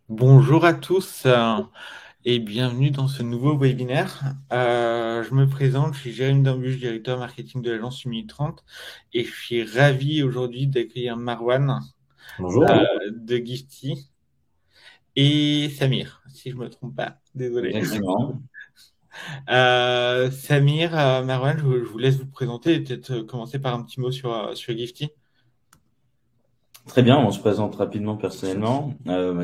Bonjour à tous et bienvenue dans ce nouveau webinaire. Je me présente, je suis Jérémy Dambuche, directeur marketing de l'agence Humili 30 et je suis ravi aujourd'hui d'accueillir Marwan Bonjour. de Gifty et Samir, si je me trompe pas, désolé. Exactement. Samir, Marwan, je vous laisse vous présenter et peut-être commencer par un petit mot sur Gifty. Très bien, on se présente rapidement personnellement.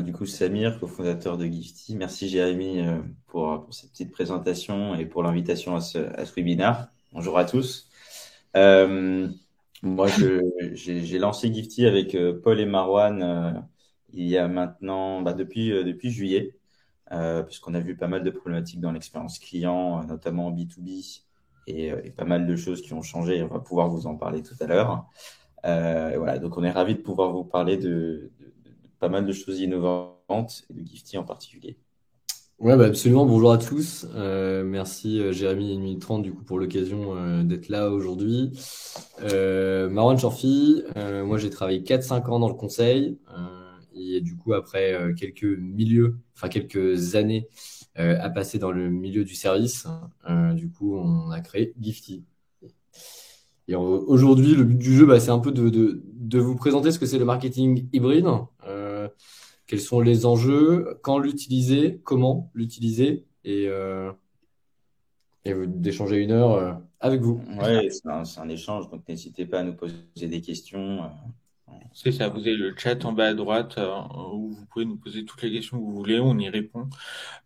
Du coup, Samir, cofondateur de Gifty. Merci Jérémy pour cette petite présentation et pour l'invitation à ce webinaire. Bonjour à tous. Euh, moi, j'ai lancé Gifty avec Paul et Marwan il y a maintenant, depuis juillet, puisqu'on a vu pas mal de problématiques dans l'expérience client, notamment en B2B, et pas mal de choses qui ont changé. On va pouvoir vous en parler tout à l'heure. Et voilà, donc on est ravis de pouvoir vous parler de pas mal de choses innovantes et de Gifty en particulier. Ouais, bah absolument. Bonjour à tous. Merci Jérémy et Nuit 30 du coup pour l'occasion d'être là aujourd'hui. Marwan Chorfi, moi j'ai travaillé 4-5 ans dans le conseil et du coup après quelques années à passer dans le milieu du service, du coup on a créé Gifty. Et aujourd'hui le but du jeu, bah, c'est un peu de vous présenter ce que c'est le marketing hybride. Quels sont les enjeux, quand l'utiliser, comment l'utiliser et d'échanger 1 heure avec vous. Ouais, c'est un échange, donc n'hésitez pas à nous poser des questions. C'est ça, vous Voilà. avez le chat en bas à droite où vous pouvez nous poser toutes les questions que vous voulez, on y répond.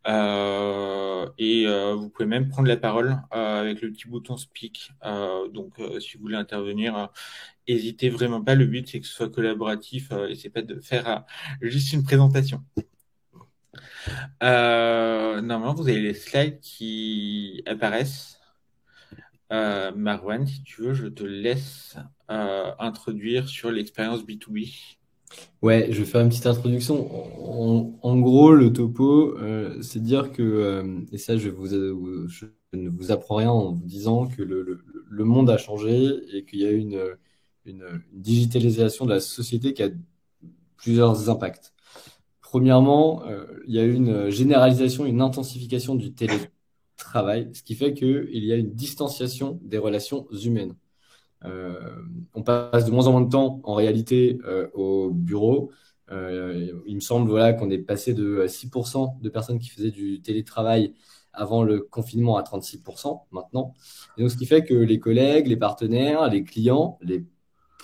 Vous pouvez même prendre la parole avec le petit bouton speak. Si vous voulez intervenir, n'hésitez vraiment pas. Le but, c'est que ce soit collaboratif et c'est pas de faire juste une présentation. Normalement, vous avez les slides qui apparaissent. Marwan, si tu veux, je te laisse introduire sur l'expérience B2B. Ouais, je vais faire une petite introduction. En gros, le topo, c'est de dire que, et ça, je ne vous apprends rien en vous disant que le monde a changé et qu'il y a une digitalisation de la société qui a plusieurs impacts. Premièrement, il y a une généralisation, une intensification du télétravail, ce qui fait qu'il y a une distanciation des relations humaines. Euh, on passe de moins en moins de temps en réalité au bureau. Il me semble voilà, qu'on est passé de 6% de personnes qui faisaient du télétravail avant le confinement à 36% maintenant. Et donc, ce qui fait que les collègues, les partenaires, les clients, les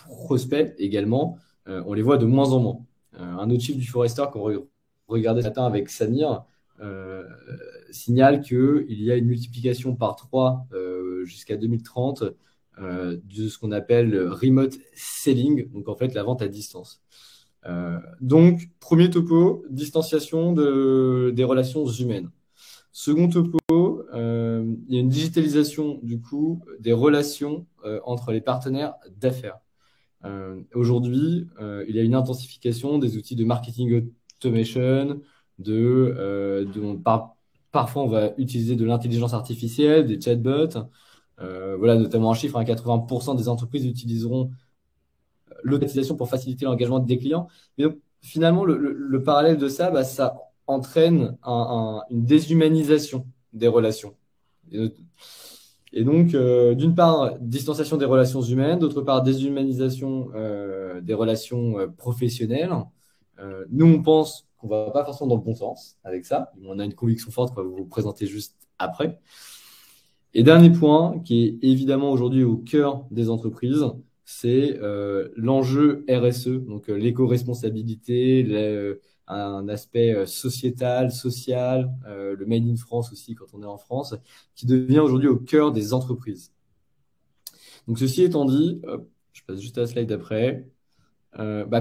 prospects également, on les voit de moins en moins. Un autre chiffre du Forester qu'on regardait ce matin avec Samir signale qu'il y a une multiplication par 3 jusqu'à 2030 de ce qu'on appelle remote selling, donc en fait la vente à distance. Donc, premier topo, distanciation des relations humaines. Second topo, il y a une digitalisation du coup des relations entre les partenaires d'affaires. Aujourd'hui, il y a une intensification des outils de marketing automation, parfois on va utiliser de l'intelligence artificielle, des chatbots. Voilà, notamment un chiffre, 80% des entreprises utiliseront l'automatisation pour faciliter l'engagement des clients. Mais donc, finalement, le parallèle de ça, bah, ça entraîne une déshumanisation des relations. Et donc, d'une part, distanciation des relations humaines, d'autre part, déshumanisation des relations professionnelles. Nous, on pense qu'on va pas forcément dans le bon sens avec ça. On a une conviction forte qu'on va vous présenter juste après. Et dernier point, qui est évidemment aujourd'hui au cœur des entreprises, c'est l'enjeu RSE, donc l'éco-responsabilité, un aspect sociétal, social, le Made in France aussi quand on est en France, qui devient aujourd'hui au cœur des entreprises. Donc ceci étant dit, je passe juste à la slide d'après.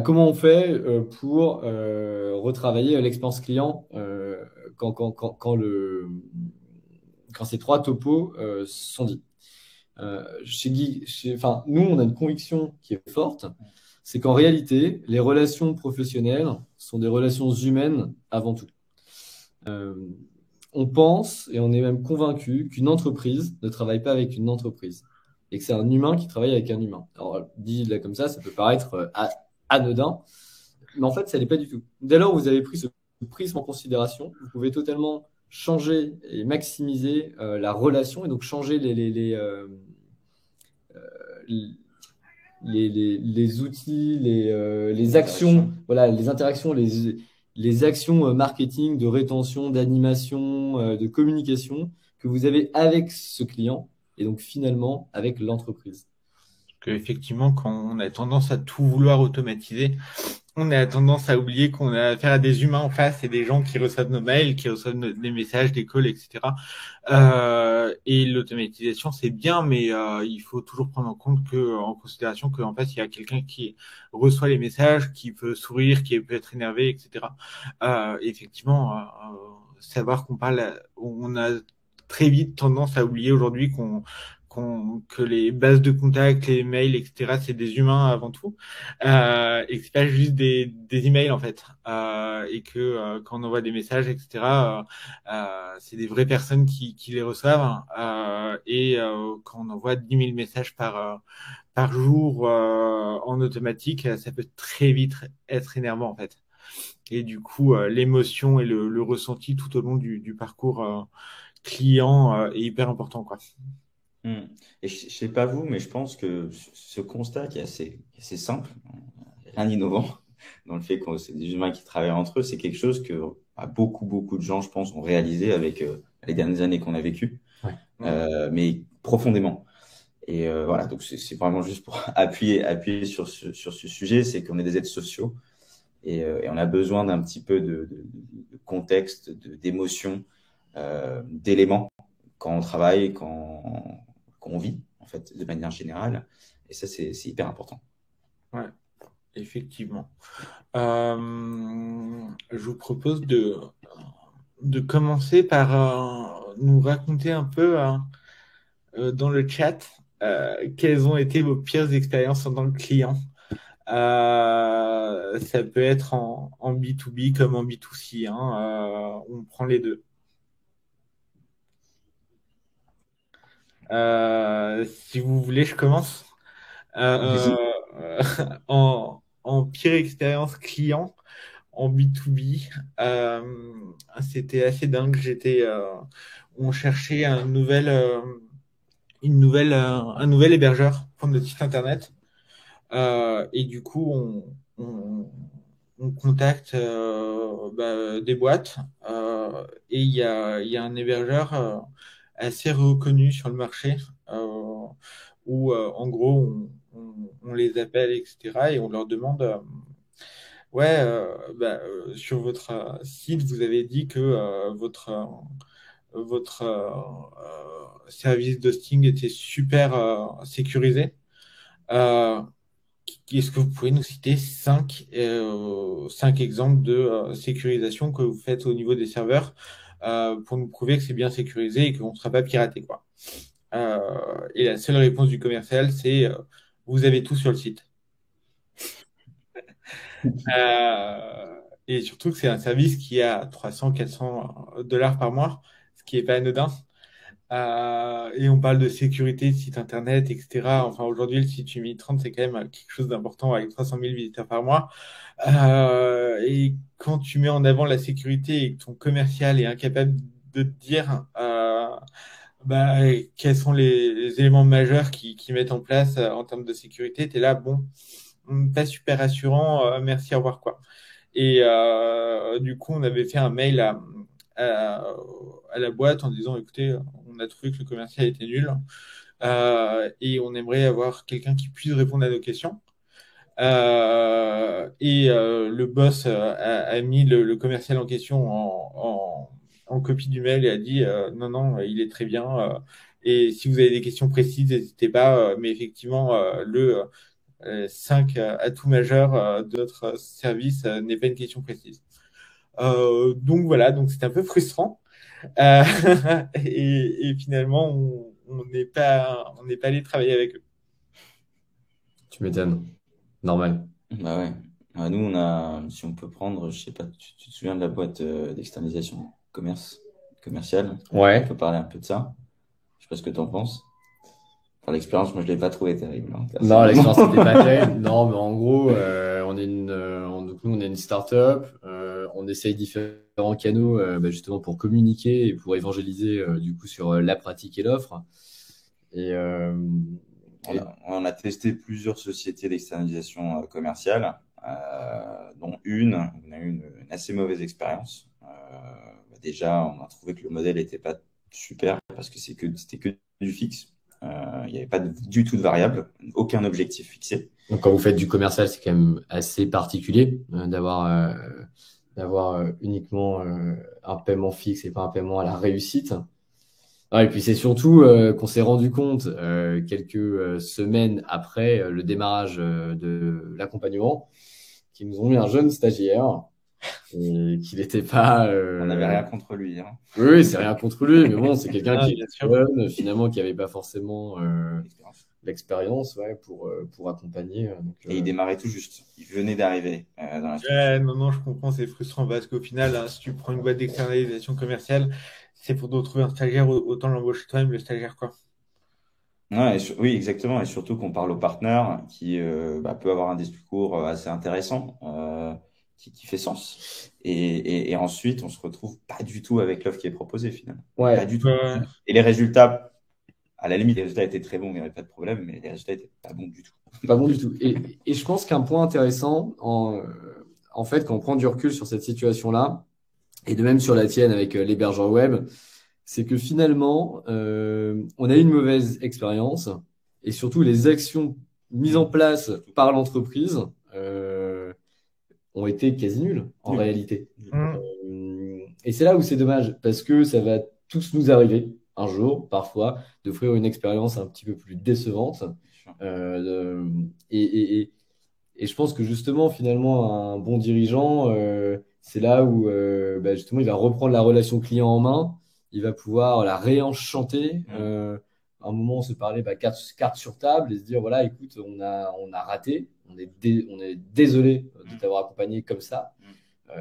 Comment on fait pour retravailler l'expérience client quand ces trois topos sont dits. Nous, on a une conviction qui est forte, c'est qu'en réalité, les relations professionnelles sont des relations humaines avant tout. Euh, on pense et on est même convaincu qu'une entreprise ne travaille pas avec une entreprise et que c'est un humain qui travaille avec un humain. Alors, dit là comme ça peut paraître anodin, mais en fait, ça n'est pas du tout. Dès lors, vous avez pris ce prise en considération, vous pouvez totalement changer et maximiser la relation et donc changer les outils, les actions, voilà, les interactions, les actions marketing, de rétention, d'animation, de communication que vous avez avec ce client et donc finalement avec l'entreprise. Qu'effectivement, quand on a tendance à tout vouloir automatiser, on a tendance à oublier qu'on a affaire à des humains en face et des gens qui reçoivent nos mails, qui reçoivent des messages, des calls, etc. Et l'automatisation, c'est bien, mais il faut toujours prendre en considération qu'en fait, il y a quelqu'un qui reçoit les messages, qui peut sourire, qui peut être énervé, etc. Effectivement, savoir on a très vite tendance à oublier aujourd'hui que les bases de contact, les mails, etc., c'est des humains avant tout, et que c'est pas juste des emails en fait, et que quand on envoie des messages, etc., c'est des vraies personnes qui les reçoivent, et quand on envoie 10 000 messages par jour en automatique, ça peut très vite être énervant en fait. Et du coup, l'émotion et le ressenti tout au long du parcours client est hyper important, quoi. Hmm. Et je sais pas vous, mais je pense que ce constat qui est assez simple, rien d'innovant, dans le fait que c'est des humains qui travaillent entre eux, c'est quelque chose que beaucoup de gens, je pense, ont réalisé avec les dernières années qu'on a vécues, Ouais. mais profondément. Et voilà, donc c'est vraiment juste pour appuyer sur ce sujet, c'est qu'on est des êtres sociaux et on a besoin d'un petit peu de contexte, d'émotion, d'éléments quand on travaille, quand on vit, en fait, de manière générale. Et ça, c'est hyper important. Ouais, effectivement. Je vous propose de commencer par nous raconter un peu dans le chat quelles ont été vos pires expériences en tant que client. Ça peut être en B2B comme en B2C, hein, on prend les deux. Si vous voulez, je commence. Euh, Vas-y. en pire expérience client, en B2B, c'était assez dingue. On cherchait un nouvel hébergeur pour notre site internet. Et du coup, on contacte des boîtes. Et il y a un hébergeur assez reconnu sur le marché où, en gros, on les appelle, etc. Et on leur demande, ouais, sur votre site, vous avez dit que votre service d'hosting était super sécurisé. Euh, Est-ce que vous pouvez nous citer cinq exemples de sécurisation que vous faites au niveau des serveurs pour nous prouver que c'est bien sécurisé et qu'on ne sera pas piraté, quoi. Et la seule réponse du commercial, c'est vous avez tout sur le site. Et surtout que c'est un service qui a 300-400 $ par mois, ce qui est pas anodin. Et on parle de sécurité de site internet, etc. Enfin, aujourd'hui, le site 8030, c'est quand même quelque chose d'important avec 300 000 visiteurs par mois. Et quand tu mets en avant la sécurité et que ton commercial est incapable de te dire bah, quels sont les éléments majeurs qui mettent en place en termes de sécurité, tu es là, bon, pas super rassurant, merci, au revoir, quoi. Et du coup, on avait fait un mail à, à la boîte en disant, écoutez, on a trouvé que le commercial était nul et on aimerait avoir quelqu'un qui puisse répondre à nos questions. Le boss a mis le commercial en question en copie du mail et a dit non, non, il est très bien. Et si vous avez des questions précises, n'hésitez pas. Mais effectivement, le 5 atouts majeurs de notre service n'est pas une question précise. Donc voilà, donc c'est un peu frustrant. Euh, et finalement, on n'est pas allé travailler avec eux. Tu m'étonnes. Normal. Bah ouais. Nous, si on peut prendre, je sais pas, tu te souviens de la boîte d'externalisation commerciale? On Ouais. peut parler un peu de ça. Je sais pas ce que tu en penses. Enfin, l'expérience, moi, je l'ai pas trouvé terrible, hein, Non, personnellement. l'expérience n'était pas terrible. Non, mais en gros, donc nous, on est une start-up. On essaye différents canaux justement pour communiquer et pour évangéliser du coup sur la pratique et l'offre. Et, euh, On et on a testé plusieurs sociétés d'externalisation commerciale, dont une, on a eu une assez mauvaise expérience. Déjà, on a trouvé que le modèle n'était pas super parce que c'était que du fixe. Il n'y avait pas du tout de variable, aucun objectif fixé. donc, quand vous faites du commercial, c'est quand même assez particulier d'avoir uniquement un paiement fixe et pas un paiement à la réussite. Ah, et puis c'est surtout qu'on s'est rendu compte quelques semaines après le démarrage de l'accompagnement qu'ils nous ont mis un jeune stagiaire et qu'il n'était pas. On n'avait rien contre lui, hein. Oui, oui, c'est rien contre lui, mais bon, c'est quelqu'un Ah, qui bien est sûr. jeune, finalement, qui n'avait pas forcément L'expérience. l'expérience pour accompagner. Et il démarrait tout juste. Il venait d'arriver dans la structure. Ouais, non, non, je comprends, c'est frustrant parce qu'au final, hein, si tu prends une boîte d'externalisation commerciale, c'est pour te retrouver un stagiaire, autant l'embaucher toi-même, le stagiaire, quoi. Ouais, oui, exactement. Et surtout qu'on parle au partenaire qui peut avoir un discours assez intéressant, qui fait sens. Et ensuite, on se retrouve pas du tout avec l'offre qui est proposée finalement. Pas Ouais, du tout. Ouais. Et les résultats, à la limite, les résultats étaient très bons, il n'y avait pas de problème, mais les résultats étaient pas bons du tout. pas bon du tout. Et je pense qu'un point intéressant, en fait, quand on prend du recul sur cette situation-là, et de même sur la tienne avec l'hébergeur web, c'est que finalement, on a eu une mauvaise expérience et surtout les actions mises en place par l'entreprise ont été quasi nulles en Nul. réalité. Mm. Et c'est là où c'est dommage parce que ça va tous nous arriver un jour, parfois, d'offrir une expérience un petit peu plus décevante. Euh, et, et, et, et je pense que justement, finalement, un bon dirigeant, c'est là où justement, il va reprendre la relation client en main, il va pouvoir la réenchanter. À un moment, on se parlait carte sur table et se dire, voilà, écoute, on a raté, on est désolé de t'avoir accompagné comme ça.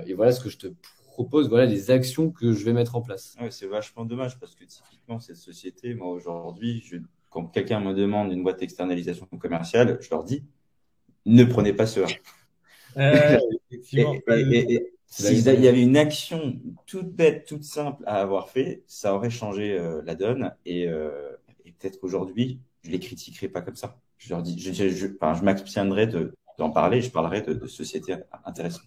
Et voilà ce que je te propose, voilà les actions que je vais mettre en place. Ouais, c'est vachement dommage parce que typiquement, cette société, moi aujourd'hui, quand quelqu'un me demande une boîte d'externalisation commerciale, je leur dis, ne prenez pas ce A. Effectivement. Et s'il y avait une action toute bête, toute simple à avoir fait, ça aurait changé la donne. Et peut-être qu'aujourd'hui, je les critiquerai pas comme ça. Je leur dis, enfin, je m'abstiendrai d'en parler. Je parlerai de sociétés intéressantes.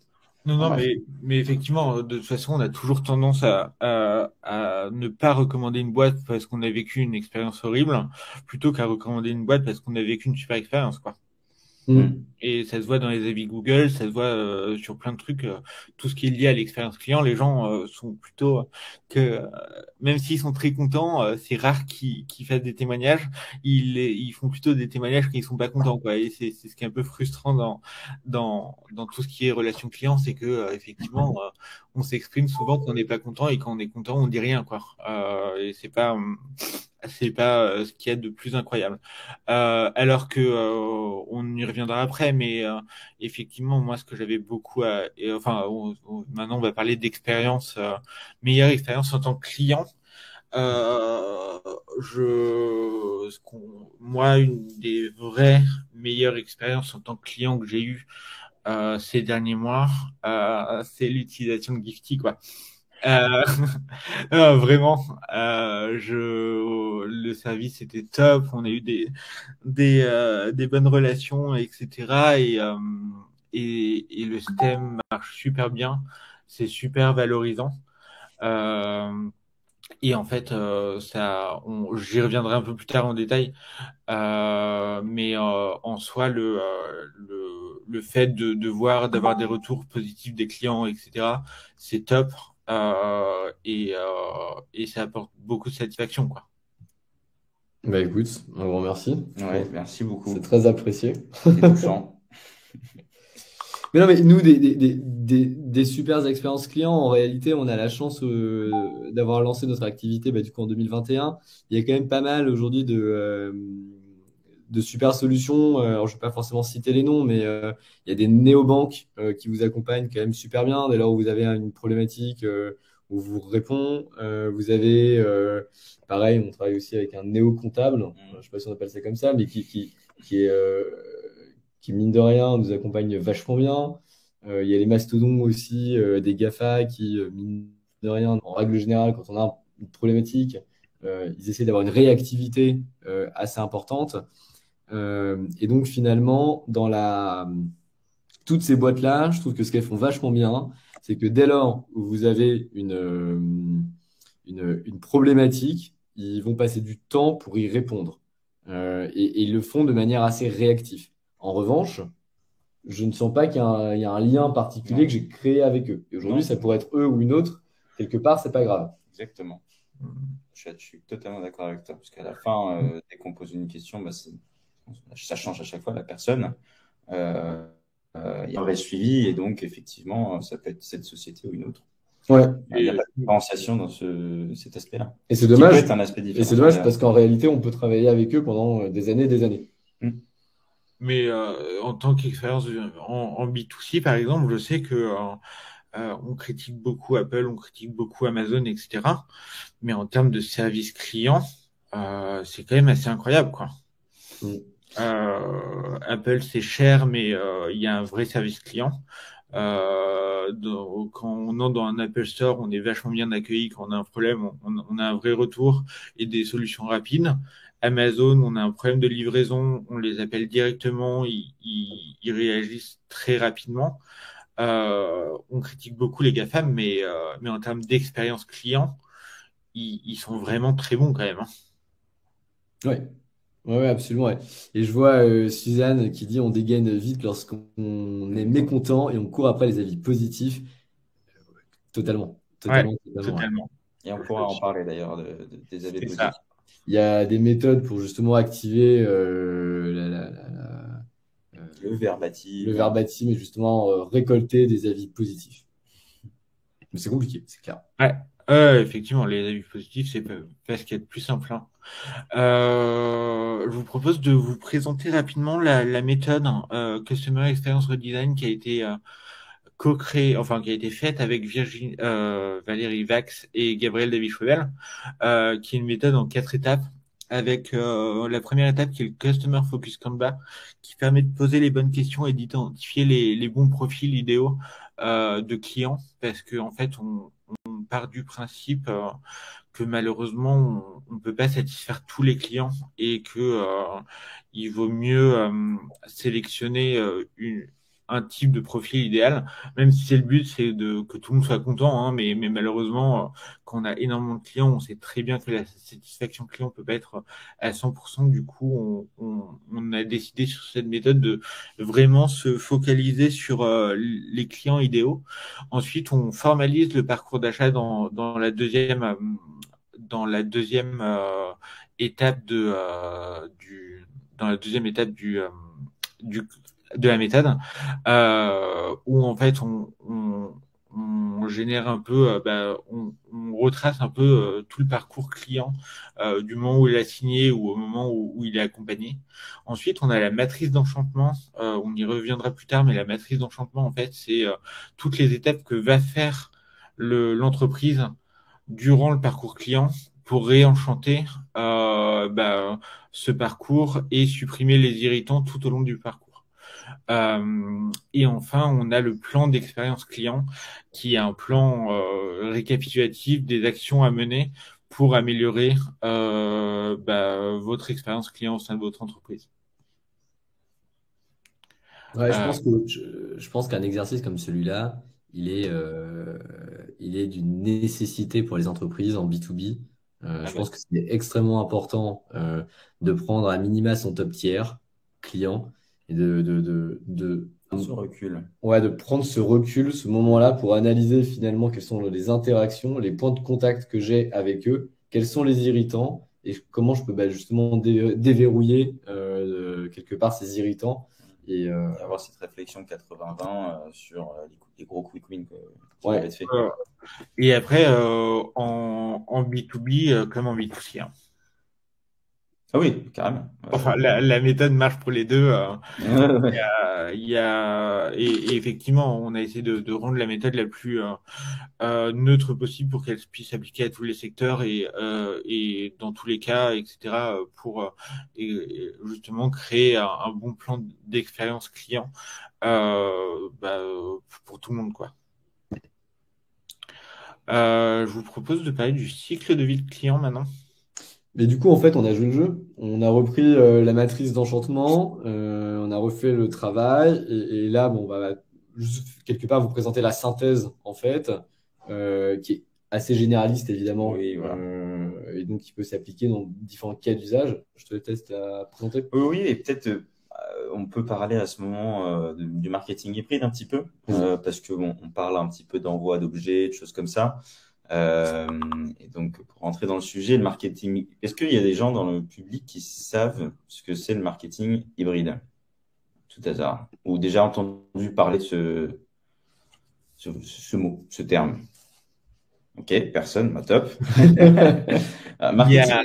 Non, En non, bref. mais effectivement, de toute façon, on a toujours tendance à ne pas recommander une boîte parce qu'on a vécu une expérience horrible, plutôt qu'à recommander une boîte parce qu'on a vécu une super expérience, quoi. Mm. Et ça se voit dans les avis Google, ça se voit sur plein de trucs, tout ce qui est lié à l'expérience client, les gens sont plutôt même s'ils sont très contents, c'est rare qu'ils fassent des témoignages, ils font plutôt des témoignages quand ils sont pas contents, quoi. Et c'est ce qui est un peu frustrant dans tout ce qui est relation client, c'est que effectivement on s'exprime souvent quand on n'est pas content et quand on est content on dit rien, quoi. Et c'est pas ce qu'il y a de plus incroyable. Alors que on y reviendra après, mais effectivement, moi, ce que j'avais beaucoup enfin, maintenant, on va parler d'expérience, meilleure expérience en tant que client. Euh, moi, une des vraies meilleures expériences en tant que client que j'ai eu ces derniers mois, c'est l'utilisation de Gifty, quoi. Euh, vraiment, le service était top. On a eu des bonnes relations, etc. Et le système marche super bien. C'est super valorisant. Euh, et en fait, j'y reviendrai un peu plus tard en détail. Mais en soi, le fait d'avoir des retours positifs des clients, etc., c'est top. Et ça apporte beaucoup de satisfaction, quoi. Bah écoute, un grand merci. Ouais, merci beaucoup. C'est très apprécié. C'est touchant. Mais non, mais nous, des super expériences clients, en réalité, on a la chance d'avoir lancé notre activité du coup en 2021. Il y a quand même pas mal aujourd'hui de super solutions. Alors, je ne vais pas forcément citer les noms, mais il y a des néobanques qui vous accompagnent quand même super bien dès lors où vous avez une problématique où on vous répond. Vous avez, pareil, on travaille aussi avec un néo-comptable, je ne sais pas si on appelle ça comme ça, mais qui est, qui, mine de rien, nous accompagne vachement bien. Il y a les mastodons aussi, des GAFA qui, mine de rien, en règle générale, quand on a une problématique, ils essaient d'avoir une réactivité assez importante. Et donc, finalement, toutes ces boîtes-là, je trouve que ce qu'elles font vachement bien, c'est que dès lors où vous avez une problématique, ils vont passer du temps pour y répondre. Et ils le font de manière assez réactive. En revanche, je ne sens pas il y a un lien particulier Non. que j'ai créé avec eux. Et aujourd'hui, Non. ça pourrait être eux ou une autre. Quelque part, c'est pas grave. Exactement. Je suis totalement d'accord avec toi, parce qu'à la fin, dès qu'on pose une question, ça change à chaque fois la personne. Il y a un vrai suivi, et donc effectivement, ça peut être cette société ou une autre. Ouais. Il n'y a pas de différenciation dans cet aspect-là. Et c'est Qui peut dommage. être un aspect Et différent. c'est dommage parce qu'en réalité, on peut travailler avec eux pendant des années et des années. Mais en tant qu'expérience en B2C, par exemple, je sais que on critique beaucoup Apple, on critique beaucoup Amazon, etc. Mais en termes de service client, c'est quand même assez incroyable, quoi. Mm. Apple, c'est cher, mais il y a un vrai service client. Quand on entre dans un Apple Store, on est vachement bien accueilli. Quand on a un problème, on a un vrai retour et des solutions rapides. Amazon, on a un problème de livraison, on les appelle directement, ils réagissent très rapidement. On critique beaucoup les GAFAM, mais en termes d'expérience client, ils sont vraiment très bons quand même, hein. Ouais. Ouais, absolument. Ouais. Et je vois Suzanne qui dit on dégaine vite lorsqu'on est mécontent et on court après les avis positifs. Totalement. Ouais, Totalement. Ouais. totalement. Et on pourra en parler d'ailleurs des avis C'est positifs. ça. Il y a des méthodes pour justement activer Le verbatim. le verbatim et justement récolter des avis positifs. Mais c'est compliqué, c'est clair. Ouais, effectivement, les avis positifs, c'est pas ce qu'il y a de plus simple, hein. Je vous propose de vous présenter rapidement la méthode Customer Experience Redesign qui a été co-créée, enfin qui a été faite avec Valérie Vax et Gabriel David-Chauvel, qui est une méthode en 4 étapes. Avec la première étape qui est le Customer Focus Canvas, qui permet de poser les bonnes questions et d'identifier les bons profils idéaux de clients, parce que en fait on part du principe que malheureusement on peut pas satisfaire tous les clients et que il vaut mieux sélectionner un type de profil idéal, même si c'est le but, c'est que tout le monde soit content, hein, mais malheureusement, quand on a énormément de clients, on sait très bien que la satisfaction client peut pas être à 100%. Du coup, on a décidé sur cette méthode de vraiment se focaliser sur les clients idéaux. Ensuite, on formalise le parcours d'achat dans la deuxième étape dans la deuxième étape du de la méthode, où en fait on génère un peu, on retrace un peu tout le parcours client du moment où il a signé ou au moment où il est accompagné. Ensuite, on a la matrice d'enchantement. On y reviendra plus tard, mais la matrice d'enchantement, en fait, c'est toutes les étapes que va faire l'entreprise durant le parcours client pour réenchanter ce parcours et supprimer les irritants tout au long du parcours. Et enfin, on a le plan d'expérience client qui est un plan récapitulatif des actions à mener pour améliorer votre expérience client au sein de votre entreprise. Ouais, je pense qu'un exercice comme celui-là, il est d'une nécessité pour les entreprises en B2B. Je pense que c'est extrêmement important de prendre à minima son top tiers client et Ce recul. ouais, de prendre ce recul, ce moment-là pour analyser finalement quelles sont les interactions, les points de contact que j'ai avec eux, quels sont les irritants et comment je peux justement déverrouiller quelque part ces irritants. Et avoir cette réflexion 80-20 sur les gros quick wins qui ouais. doivent être faits. Et après, en B2B comme en B2C, hein. Ah oui, carrément. Enfin, la méthode marche pour les deux. Ouais. et effectivement, on a essayé de rendre la méthode la plus neutre possible pour qu'elle puisse s'appliquer à tous les secteurs et dans tous les cas, etc., pour justement créer un bon plan d'expérience client pour tout le monde, quoi. Je vous propose de parler du cycle de vie de client maintenant. Mais du coup, en fait, on a joué le jeu. On a repris la matrice d'enchantement, on a refait le travail, et là, bon, bah, juste quelque part vous présenter la synthèse, en fait, qui est assez généraliste, évidemment, Oui, voilà. et donc qui peut s'appliquer dans différents cas d'usage. Je te laisse la présenter. Oui, et peut-être on peut parler à ce moment du marketing hybride un petit peu, parce que bon, on parle un petit peu d'envoi d'objets, de choses comme ça. Et donc, pour rentrer dans le sujet, le marketing, est-ce qu'il y a des gens dans le public qui savent ce que c'est le marketing hybride, tout hasard, ou déjà entendu parler de ce mot, ce terme? Ok, personne, bah, top. Il y Marketing. a,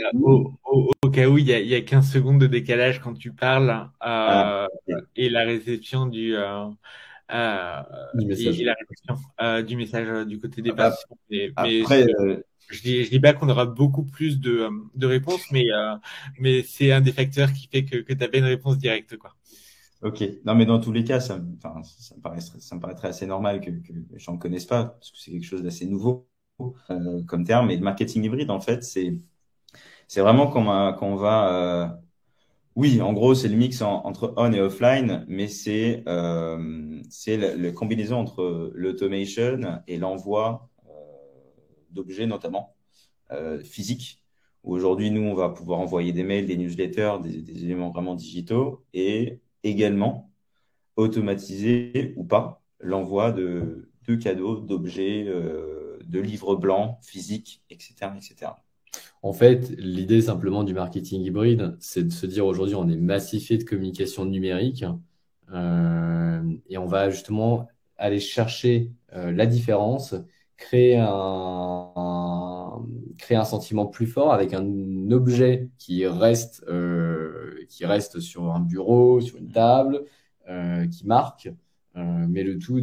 au cas où, il y a 15 secondes de décalage quand tu parles Ok. et la réception Du et message. la réception du message du côté des Ap- participants. Mais Après, je dis pas qu'on aura beaucoup plus de réponses, mais c'est un des facteurs qui fait que tu as pas une réponse directe, quoi. ok. Non, mais dans tous les cas, enfin, ça me paraîtrait assez normal que les gens ne connaissent pas, parce que c'est quelque chose d'assez nouveau comme terme. Et le marketing hybride, en fait, c'est vraiment quand on va oui, en gros, c'est le mix entre on et offline, mais c'est la combinaison entre l'automation et l'envoi d'objets, notamment physiques. Où aujourd'hui, nous, on va pouvoir envoyer des mails, des newsletters, des éléments vraiment digitaux, et également automatiser ou pas l'envoi de cadeaux, d'objets, de livres blancs physiques, etc., etc. En fait, l'idée simplement du marketing hybride, c'est de se dire aujourd'hui, on est massifié de communication numérique, et on va justement aller chercher la différence, créer créer un sentiment plus fort avec un objet qui reste sur un bureau, sur une table, qui marque, mais le tout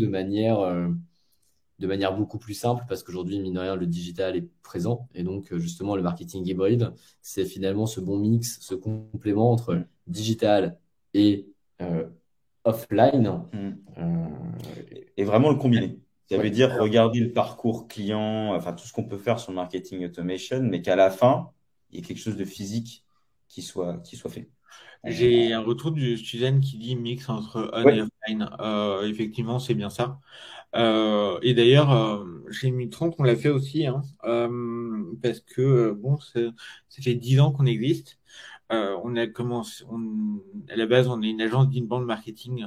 de manière beaucoup plus simple parce qu'aujourd'hui, mine de rien, le digital est présent. Et donc, justement, le marketing hybride, c'est finalement ce bon mix, ce complément entre digital et offline. Euh, Et vraiment le combiner. Ça veut ouais. dire regarder le parcours client, enfin tout ce qu'on peut faire sur le marketing automation, mais qu'à la fin, il y ait quelque chose de physique qui soit fait. J'ai un retour du Suzanne qui dit mix entre on et Ouais. offline. Effectivement, c'est bien ça. Et d'ailleurs, chez Mitron, on l'a fait aussi, hein, parce que bon, ça fait 10 ans qu'on existe. On a commencé, à la base, on est une agence d'inbound marketing.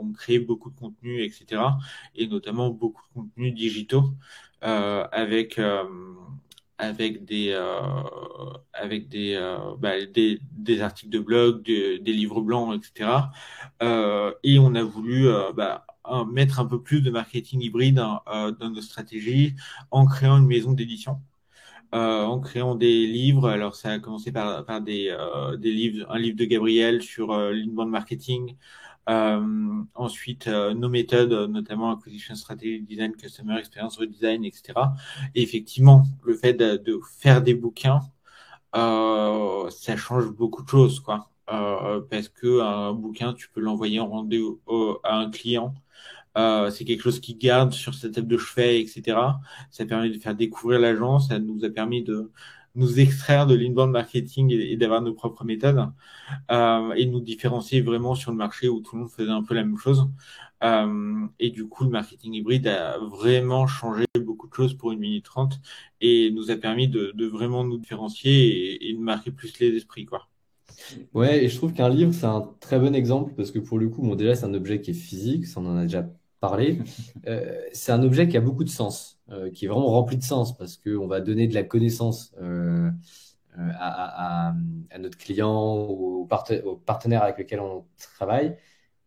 On crée beaucoup de contenus, etc., et notamment beaucoup de contenus digitaux avec des articles de blog, des livres blancs, etc. Et on a voulu mettre un peu plus de marketing hybride dans nos stratégies en créant une maison d'édition. En créant des livres, alors ça a commencé par des livres, un livre de Gabriel sur l'inbound marketing, ensuite nos méthodes, notamment acquisition strategy design, customer experience redesign, etc. Et effectivement, le fait de faire des bouquins, ça change beaucoup de choses, quoi. Parce que un bouquin, tu peux l'envoyer en rendez-vous à un client. C'est quelque chose qui garde sur sa table de chevet, etc. Ça permet de faire découvrir l'agence. Ça nous a permis de nous extraire de l'inbound marketing et d'avoir nos propres méthodes et de nous différencier vraiment sur le marché où tout le monde faisait un peu la même chose. Et du coup, le marketing hybride a vraiment changé beaucoup de choses pour 1 minute 30 et nous a permis de vraiment nous différencier et de marquer plus les esprits, quoi. Ouais, et je trouve qu'un livre, c'est un très bon exemple parce que pour le coup, bon, déjà, c'est un objet qui est physique, ça on en a déjà parlé. C'est un objet qui a beaucoup de sens, qui est vraiment rempli de sens parce qu'on va donner de la connaissance à notre client ou aux partenaires avec lesquels on travaille.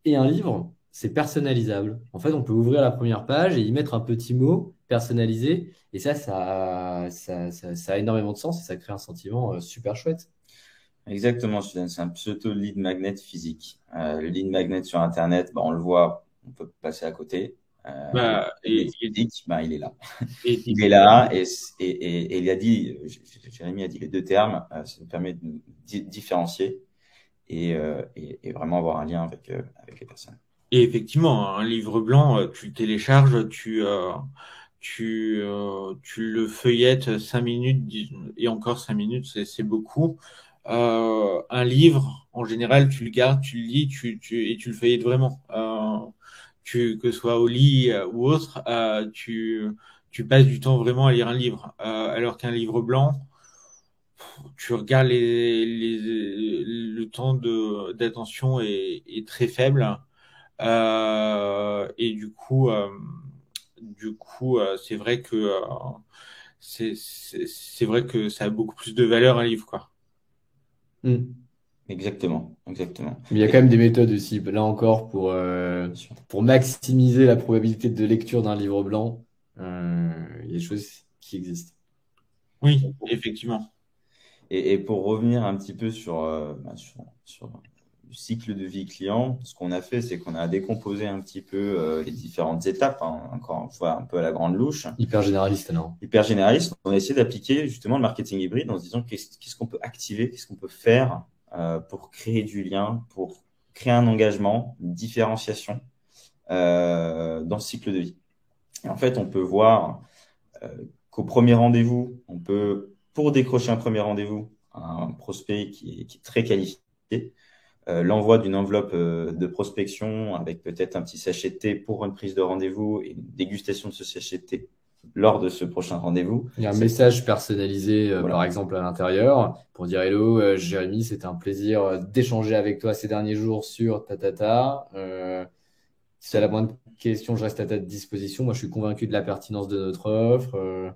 Et un livre, c'est personnalisable. En fait, on peut ouvrir la première page et y mettre un petit mot personnalisé. Et ça a énormément de sens et ça crée un sentiment super chouette. Exactement, Suzanne, c'est un pseudo lead magnet physique. Le lead magnet sur Internet, bah, on le voit, on peut passer à côté. Le Bah, lead magnet physique, bah, il est là. et Il est là et il a dit, Jérémy a dit les deux termes, ça nous permet de nous différencier et vraiment avoir un lien avec les personnes. Et effectivement, un livre blanc, tu le télécharges, tu le feuillettes 5 minutes, et encore 5 minutes, c'est beaucoup. Un livre, en général, tu le gardes, tu le lis, et tu le feuillettes vraiment. Que ce soit au lit ou autre, tu passes du temps vraiment à lire un livre. Alors qu'un livre blanc, tu regardes le temps d'attention est très faible. Et c'est vrai que c'est vrai que ça a beaucoup plus de valeur un livre, quoi. Hmm. Exactement, exactement. Mais il y a Et quand même des méthodes aussi, là encore, bien sûr. pour maximiser la probabilité de lecture d'un livre blanc. Il y a des choses qui existent. Oui, effectivement. Et pour revenir un petit peu sur le cycle de vie client, ce qu'on a fait, c'est qu'on a décomposé un petit peu les différentes étapes, hein, encore une fois, un peu à la grande louche, Hyper généraliste, alors. hyper généraliste. On a essayé d'appliquer justement le marketing hybride en se disant qu'est-ce qu'on peut activer, qu'est-ce qu'on peut faire pour créer du lien, pour créer un engagement, une différenciation dans ce cycle de vie. Et en fait, on peut voir euh, qu'au premier rendez-vous, on peut, pour décrocher un premier rendez-vous, un prospect qui est très qualifié, l'envoi d'une enveloppe de prospection avec peut-être un petit sachet de thé pour une prise de rendez-vous et une dégustation de ce sachet de thé lors de ce prochain rendez-vous. Il y a un message personnalisé, Voilà. par exemple, à l'intérieur, pour dire Hello, Jérémy, c'était un plaisir d'échanger avec toi ces derniers jours sur ta ta ta. Si tu as la moindre question, je reste à ta disposition. Moi, je suis convaincu de la pertinence de notre offre.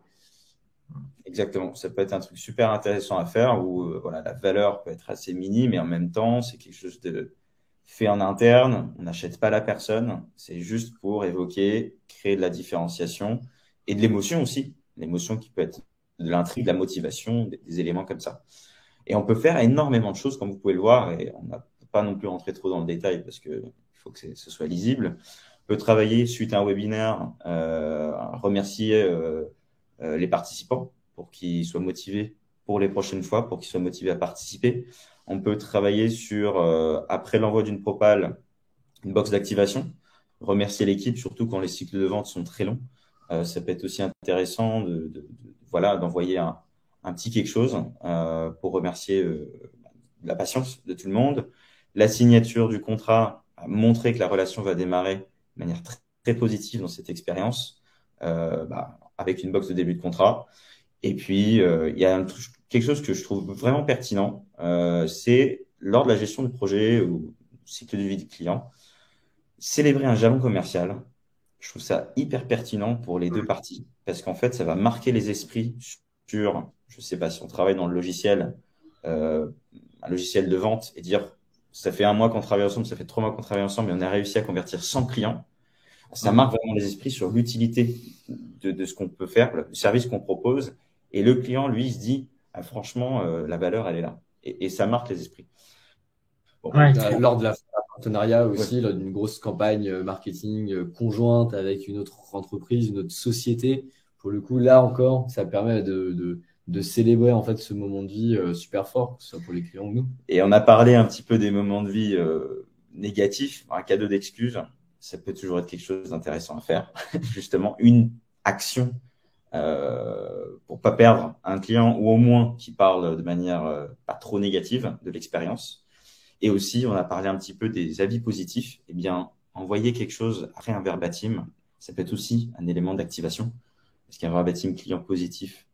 Exactement. Ça peut être un truc super intéressant à faire où voilà, la valeur peut être assez minime et en même temps, c'est quelque chose de fait en interne. On n'achète pas la personne. C'est juste pour évoquer, créer de la différenciation et de l'émotion aussi. L'émotion qui peut être de l'intrigue, de la motivation, des éléments comme ça. Et on peut faire énormément de choses, comme vous pouvez le voir, et on n'a pas non plus rentré trop dans le détail parce que il faut que ce soit lisible. On peut travailler suite à un webinaire, remercier les participants pour qu'ils soient motivés pour les prochaines fois, pour qu'ils soient motivés à participer. On peut travailler sur, après l'envoi d'une propale, une box d'activation, remercier l'équipe, surtout quand les cycles de vente sont très longs. Ça peut être aussi intéressant voilà, d'envoyer un petit quelque chose pour remercier la patience de tout le monde. La signature du contrat a montré que la relation va démarrer de manière très, très positive dans cette expérience, avec une box de début de contrat. Et puis, il y a quelque chose que je trouve vraiment pertinent, c'est lors de la gestion du projet ou du cycle de vie du client, célébrer un jalon commercial. Je trouve ça hyper pertinent pour les deux parties parce qu'en fait, ça va marquer les esprits sur, je sais pas, si on travaille dans le logiciel, euh, un logiciel de vente et dire, ça fait 1 mois qu'on travaille ensemble, ça fait 3 mois qu'on travaille ensemble et on a réussi à convertir 100 clients. Ça marque vraiment les esprits sur l'utilité de ce qu'on peut faire, le service qu'on propose. Et le client, lui, il se dit, ah, franchement, la valeur, elle est là. Et ça marque les esprits. Bon. Ouais. Lors de la partenariat Ouais. aussi, lors d'une grosse campagne marketing conjointe avec une autre entreprise, une autre société, pour le coup, là encore, ça permet de célébrer en fait ce moment de vie super fort, que ce soit pour les clients ou nous. Et on a parlé un petit peu des moments de vie négatifs, un cadeau d'excuse. Ça peut toujours être quelque chose d'intéressant à faire. Justement, une action pour pas perdre un client ou au moins qui parle de manière pas trop négative de l'expérience. Et aussi, on a parlé un petit peu des avis positifs. Eh bien, envoyer quelque chose après un verbatim, ça peut être aussi un élément d'activation. Parce qu'un verbatim client positif,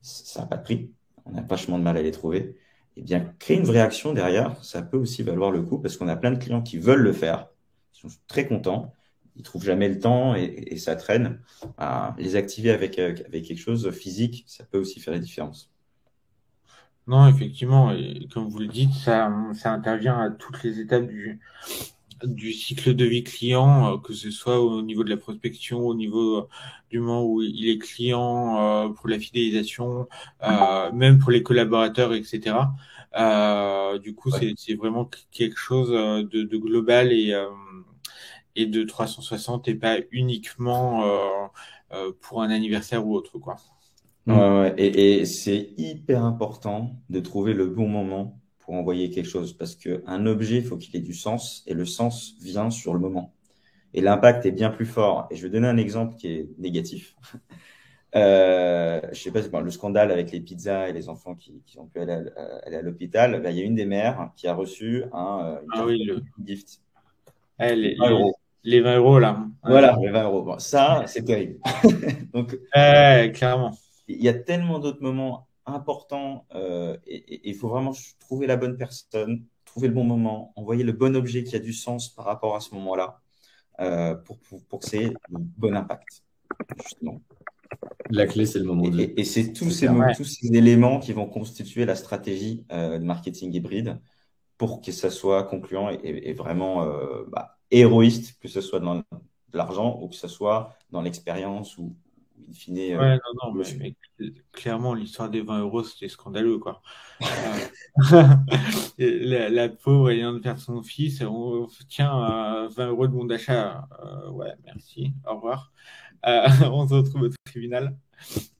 ça n'a pas de prix. On a vachement de mal à les trouver. Eh bien, créer une vraie action derrière, ça peut aussi valoir le coup parce qu'on a plein de clients qui veulent le faire, qui sont très contents, ils trouvent jamais le temps et ça traîne. Les activer avec quelque chose de physique, ça peut aussi faire la différence. Non, effectivement, et comme vous le dites, ça intervient à toutes les étapes du cycle de vie client, que ce soit au niveau de la prospection, au niveau du moment où il est client, pour la fidélisation, même pour les collaborateurs, etc. Du coup, Ouais. c'est vraiment quelque chose de global et de 360 et pas uniquement pour un anniversaire ou autre, quoi. Ouais, Mm. ouais. Et c'est hyper important de trouver le bon moment pour envoyer quelque chose parce qu'un objet, il faut qu'il ait du sens et le sens vient sur le moment. Et l'impact est bien plus fort. Et je vais donner un exemple qui est négatif. Je sais pas, bon, le scandale avec les pizzas et les enfants qui ont pu aller à l'hôpital, ben, il y a une des mères qui a reçu une Ah carte oui, gift ouais, de 20 euros. les 20 euros là. Ouais, Voilà, les 20 euros. Bon, ça, c'est terrible. Donc, ouais, clairement. il y a tellement d'autres moments importants et il faut vraiment trouver la bonne personne, trouver le bon moment, envoyer le bon objet qui a du sens par rapport à ce moment-là pour que c'est le bon impact, justement. La clé, c'est le moment de vie. Et c'est tous C'est clair. Ouais. tous ces éléments qui vont constituer la stratégie de marketing hybride pour que ça soit concluant et vraiment héroïste, que ce soit dans de l'argent ou que ce soit dans l'expérience ou in fine Ouais, non, non, l'émotion. mais clairement, l'histoire des 20 euros, c'était scandaleux, quoi. Euh, la pauvre ayant de faire son fils, tiens, 20 euros de bon d'achat. Ouais, merci, au revoir. On se retrouve au tribunal.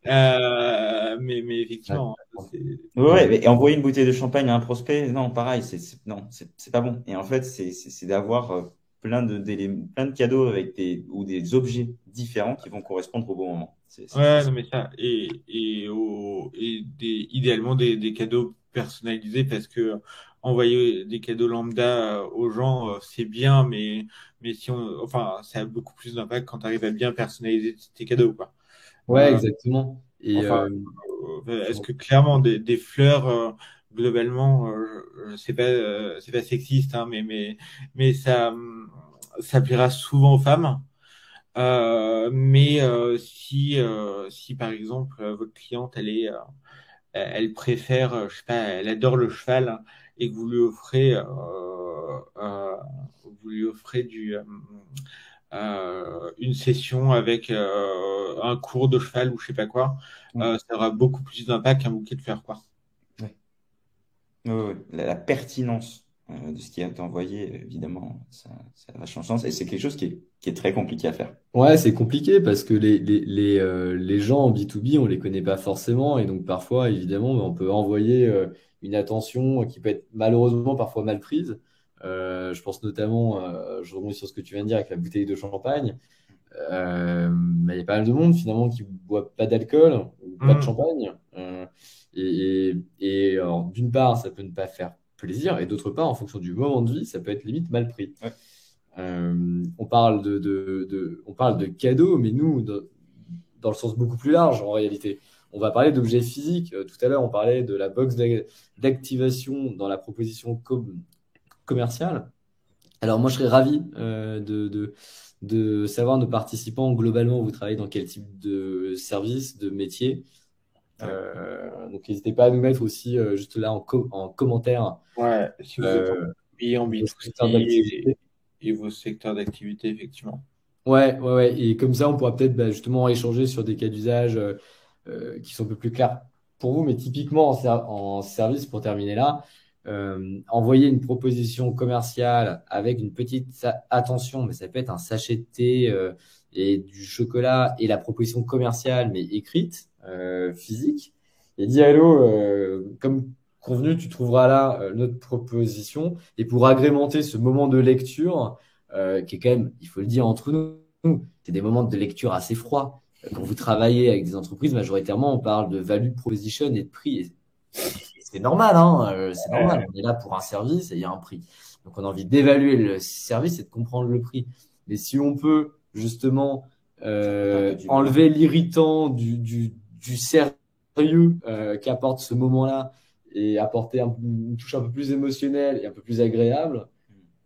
Mais Ouais. effectivement, c'est. Ouais, et envoyer une bouteille de champagne à un prospect, non, pareil, non, c'est pas bon. Et en fait, c'est d'avoir plein de cadeaux avec ou des objets différents qui vont correspondre au bon moment. C'est Ouais, ça. non, mais ça, idéalement des cadeaux personnalisés parce que envoyer des cadeaux lambda aux gens, c'est bien, mais si on, enfin, ça a beaucoup plus d'impact quand tu arrives à bien personnaliser tes cadeaux, quoi. Ouais, Euh, exactement. Et enfin, est-ce que clairement des fleurs, globalement, c'est pas sexiste, hein, mais ça plaira souvent aux femmes. Si par exemple votre cliente elle préfère, je sais pas, elle adore le cheval hein, et que vous lui offrez une session avec un cours de cheval ou je sais pas quoi, Mm. ça aura beaucoup plus d'impact qu'un bouquet de fleurs quoi. Ouais. Ouais, ouais. La pertinence de ce qui a été envoyé, évidemment, ça a vachement de sens. Et c'est quelque chose qui est très compliqué à faire. ouais, c'est compliqué parce que les gens en B2B, on les connaît pas forcément. Et donc, parfois, évidemment, on peut envoyer une attention qui peut être malheureusement parfois mal prise. Je pense notamment, je rebondis sur ce que tu viens de dire avec la bouteille de champagne. Mais il y a pas mal de monde finalement qui boit pas d'alcool ou pas de Hmm. champagne. Alors, d'une part, ça peut ne pas faire plaisir. Et d'autre part, en fonction du moment de vie, ça peut être limite mal pris. Ouais. On parle on parle de cadeaux, mais nous, dans le sens beaucoup plus large en réalité. On va parler d'objets physiques. Tout à l'heure, on parlait de la box d'activation dans la proposition commerciale. Alors moi, je serais ravi de savoir nos participants, globalement, vous travaillez dans quel type de service, de métier. Ouais. Donc n'hésitez pas à nous mettre aussi juste là en commentaire Ouais, si vous êtes en euh, B2B, en vos secteurs B2C d'activité. et vos secteurs d'activité effectivement. Ouais, ouais, ouais. Et comme ça, on pourra peut-être justement échanger sur des cas d'usage qui sont un peu plus clairs pour vous. Mais typiquement, en service, pour terminer là, envoyer une proposition commerciale avec une petite attention, mais ça peut être un sachet de thé et du chocolat et la proposition commerciale, mais écrite, physique. Et dis allô, comme convenu, tu trouveras là notre proposition. Et pour agrémenter ce moment de lecture, qui est quand même, il faut le dire entre nous, c'est des moments de lecture assez froids. Quand vous travaillez avec des entreprises, majoritairement, on parle de value proposition et de prix. Et c'est normal, hein, c'est normal. On est là pour un service et il y a un prix. Donc, on a envie d'évaluer le service et de comprendre le prix. Mais si on peut justement Un peu d'humour. enlever l'irritant du sérieux qu'apporte ce moment-là et apporter une touche un peu plus émotionnelle et un peu plus agréable,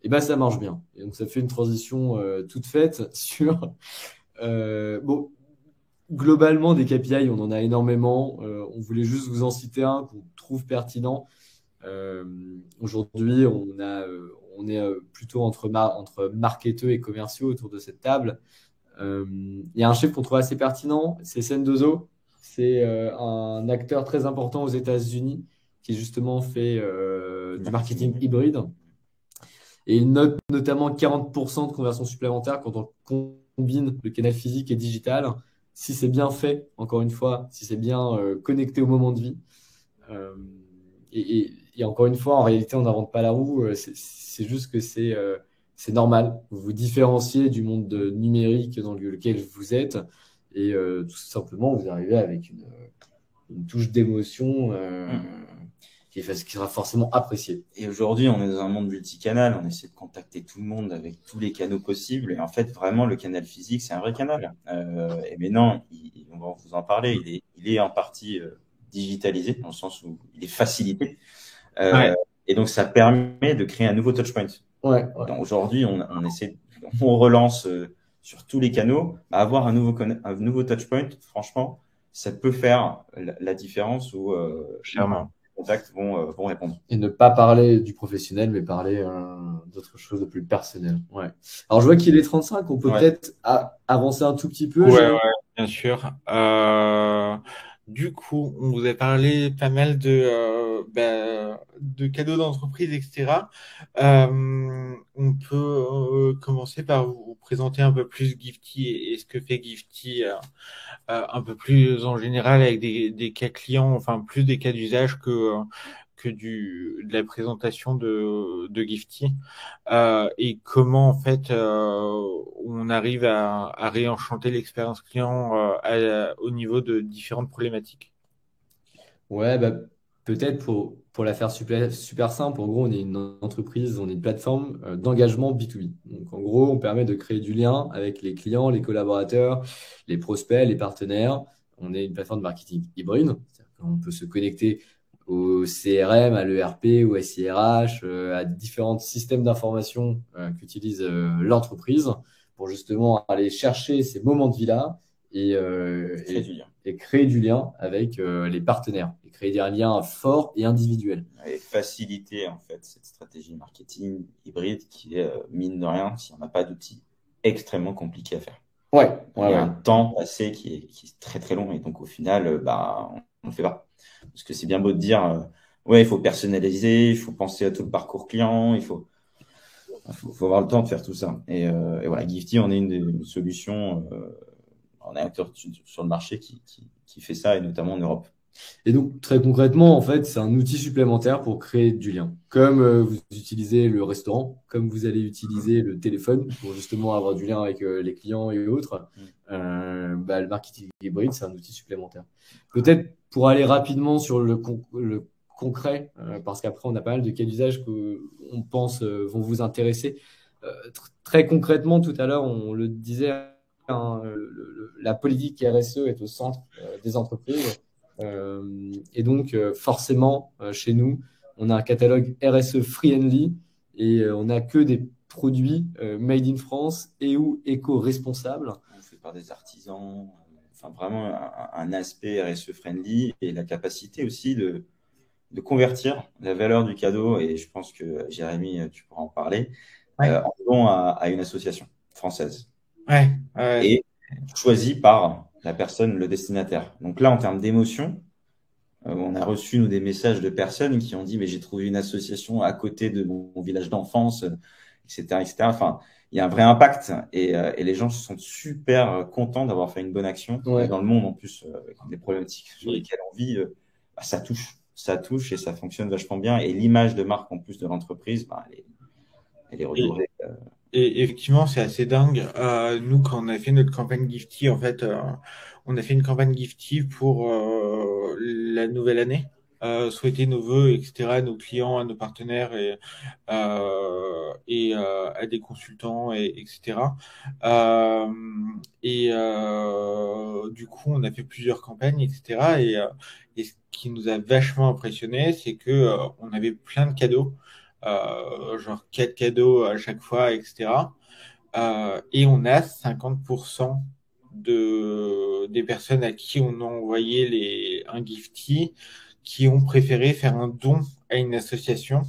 et ben ça marche bien. Et donc ça fait une transition toute faite sur bon, globalement des KPI, on en a énormément. On voulait juste vous en citer un qu'on trouve pertinent. Aujourd'hui, on est plutôt entre marketeurs et commerciaux autour de cette table. Il y a un chiffre qu'on trouve assez pertinent, c'est Sendozo. C'est un acteur très important aux États-Unis qui justement fait du marketing hybride. Et il note notamment 40% de conversion supplémentaire quand on combine le canal physique et digital, si c'est bien fait, encore une fois, si c'est bien connecté au moment de vie. Et encore une fois, en réalité, on n'invente pas la roue, c'est juste que c'est normal. Vous vous différenciez du monde numérique dans lequel vous êtes et tout simplement, vous arrivez avec une touche d'émotion qui sera forcément appréciée. Et aujourd'hui, on est dans un monde multicanal, on essaie de contacter tout le monde avec tous les canaux possibles. Et en fait, vraiment, le canal physique, c'est un vrai canal. Et maintenant, on va vous en parler, il est en partie digitalisé, dans le sens où il est facilité. Et donc, ça permet de créer un nouveau touchpoint. Donc, aujourd'hui, on relance sur tous les canaux. Avoir un nouveau touchpoint, franchement, ça peut faire la différence où Clairement. contacts vont répondre. Et ne pas parler du professionnel, mais parler d'autres choses de plus personnelles. Ouais. Alors, je vois qu'il est 35, on peut peut-être avancer un tout petit peu. Ouais, bien sûr. Du coup, on vous a parlé pas mal de cadeaux d'entreprise, etc. On peut commencer par vous présenter un peu plus Gifty et ce que fait Gifty un peu plus en général avec des cas clients, enfin plus des cas d'usage que de la présentation de Gifty et comment en fait on arrive à réenchanter l'expérience client au niveau de différentes problématiques. Ouais, peut-être pour la faire super simple, en gros, on est une entreprise, on est une plateforme d'engagement B2B. Donc, en gros, on permet de créer du lien avec les clients, les collaborateurs, les prospects, les partenaires. On est une plateforme de marketing hybride. On peut se connecter au CRM, à l'ERP, au SIRH, à différents systèmes d'information qu'utilise l'entreprise pour justement aller chercher ces moments de vie-là et créer du lien avec les partenaires, et créer un lien fort et individuel. Et faciliter en fait cette stratégie marketing hybride qui est, mine de rien, si on n'a pas d'outils, extrêmement compliqué à faire. Il y a un temps passé qui est très très long et donc au final, on ne le fait pas. Parce que c'est bien beau de dire, il faut personnaliser, il faut penser à tout le parcours client, il faut avoir le temps de faire tout ça. Et voilà, Gifty, on est une des solutions, on est un acteur sur le marché qui fait ça, et notamment en Europe. Et donc, très concrètement, en fait, c'est un outil supplémentaire pour créer du lien. Comme vous utilisez le restaurant, comme vous allez utiliser le téléphone pour justement avoir du lien avec les clients et autres, le marketing hybride, c'est un outil supplémentaire. Peut-être pour aller rapidement sur le concret, parce qu'après, on a pas mal de cas d'usage qu'on pense vont vous intéresser. Très concrètement, tout à l'heure, on le disait, la politique RSE est au centre des entreprises. Et donc, forcément, chez nous, on a un catalogue RSE friendly et on n'a que des produits made in France et ou éco-responsables. Fait par des artisans, enfin vraiment un aspect RSE friendly et la capacité aussi de convertir la valeur du cadeau. Et je pense que Jérémy, tu pourras en parler, en don à une association française. Et choisie par la personne, le destinataire. Donc là, en termes d'émotion, on a reçu nous des messages de personnes qui ont dit mais j'ai trouvé une association à côté de mon village d'enfance, etc., etc. Enfin, il y a un vrai impact et les gens sont super contents d'avoir fait une bonne action. Et dans le monde en plus avec des problématiques sur lesquelles on vit, ça touche et ça fonctionne vachement bien. Et l'image de marque en plus de l'entreprise, elle est redorée. Et effectivement, c'est assez dingue. Nous, quand on a fait notre campagne Gifty, en fait, on a fait une campagne Gifty pour la nouvelle année, souhaiter nos vœux, etc., à nos clients, à nos partenaires et à des consultants, etc. Du coup, on a fait plusieurs campagnes, etc. Et ce qui nous a vachement impressionné, c'est que on avait plein de cadeaux. Genre 4 cadeaux à chaque fois, etc. Et on a 50% des personnes à qui on a envoyé un Gifty qui ont préféré faire un don à une association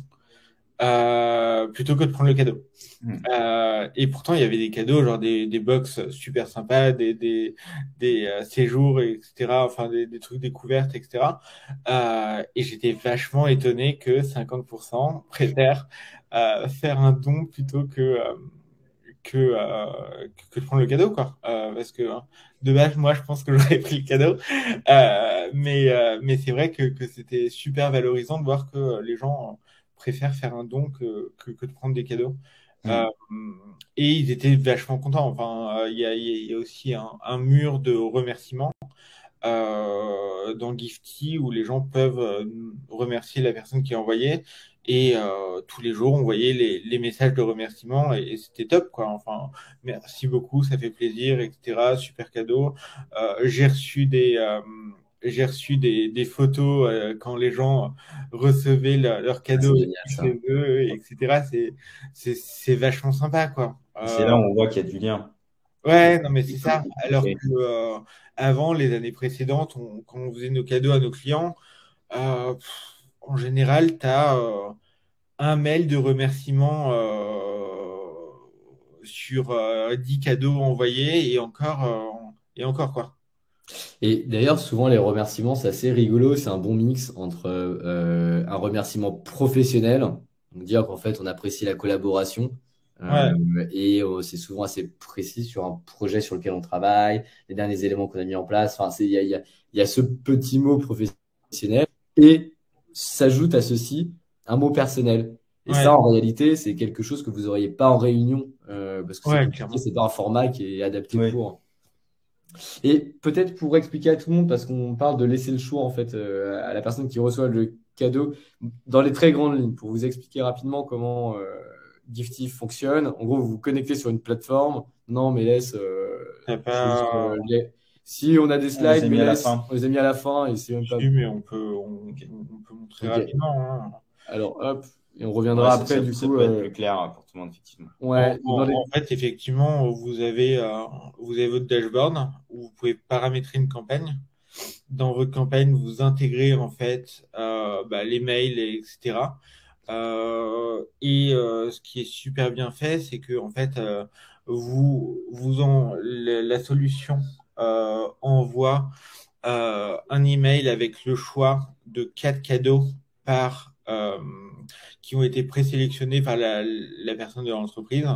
plutôt que de prendre le cadeau. Mm. Et pourtant, il y avait des cadeaux, genre des box super sympas, des séjours, etc. Enfin, des trucs découvertes, etc. Et j'étais vachement étonné que 50% préfèrent faire un don plutôt que de prendre le cadeau, quoi. Parce que de base, moi, je pense que j'aurais pris le cadeau. Mais c'est vrai que c'était super valorisant de voir que les gens préfèrent faire un don que de prendre des cadeaux. Euh, Mm. et ils étaient vachement contents. Enfin, il y a aussi un mur de remerciements dans Gifty où les gens peuvent remercier la personne qui a envoyé. Et tous les jours, on voyait les messages de remerciement et c'était top, quoi. Enfin, merci beaucoup, ça fait plaisir, etc. Super cadeau. J'ai reçu des photos quand les gens recevaient leur Ah, c'est cadeau génial ça. chez eux, etc. C'est vachement sympa, quoi. Et c'est là où on voit qu'il y a du lien. Que- Ouais, non, mais c'est ça. Alors et- que avant, les années précédentes, quand on faisait nos cadeaux à nos clients, en général, tu as un mail de remerciement sur 10 cadeaux envoyés et encore quoi. Et d'ailleurs, souvent, les remerciements, c'est assez rigolo. C'est un bon mix entre un remerciement professionnel, donc dire qu'en fait, on apprécie la collaboration, Ouais, et c'est souvent assez précis sur un projet sur lequel on travaille, les derniers éléments qu'on a mis en place. Enfin, il y a ce petit mot professionnel et s'ajoute à ceci un mot personnel. Et ça, ouais, en réalité, c'est quelque chose que vous n'auriez pas en réunion, parce que c'est ouais, compliqué, clairement. c'est pas un format qui est adapté Oui. pour. Et peut-être pour expliquer à tout le monde, parce qu'on parle de laisser le choix en fait à la personne qui reçoit le cadeau, dans les très grandes lignes, pour vous expliquer rapidement comment Gifty fonctionne. En gros, vous vous connectez sur une plateforme. Non, mais laisse T'as juste pas. si on a des On les slides, a mais mis à la laisse, fin. on les a mis à la fin et c'est même pas. Si, mais Ok. on peut montrer Ok. rapidement, hein. Alors hop, et on Ouais, reviendra après du ça coup. peut être plus clair pour tout le monde, effectivement. Ouais, dans les. En fait, effectivement, vous avez votre dashboard où vous pouvez paramétrer une campagne. Dans votre campagne, vous intégrez en fait les mails, etc. Ce qui est super bien fait, c'est que en fait, la solution envoie un email avec le choix de 4 cadeaux par qui ont été présélectionnés par la personne de l'entreprise.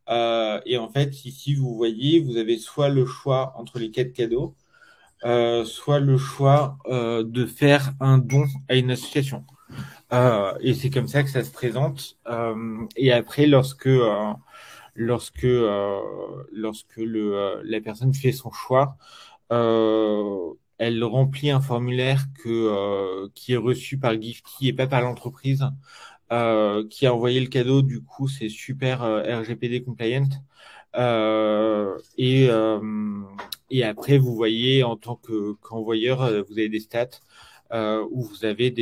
Et en fait, ici, vous voyez, vous avez soit le choix entre les 4 cadeaux, soit le choix de faire un don à une association. Et c'est comme ça que ça se présente. Et après, lorsque la personne fait son choix, elle remplit un formulaire qui est reçu par Gifty et pas par l'entreprise qui a envoyé le cadeau. Du coup, c'est super RGPD compliant. Euh, et, euh, et après, vous voyez en tant qu'envoyeur, vous avez des stats où vous avez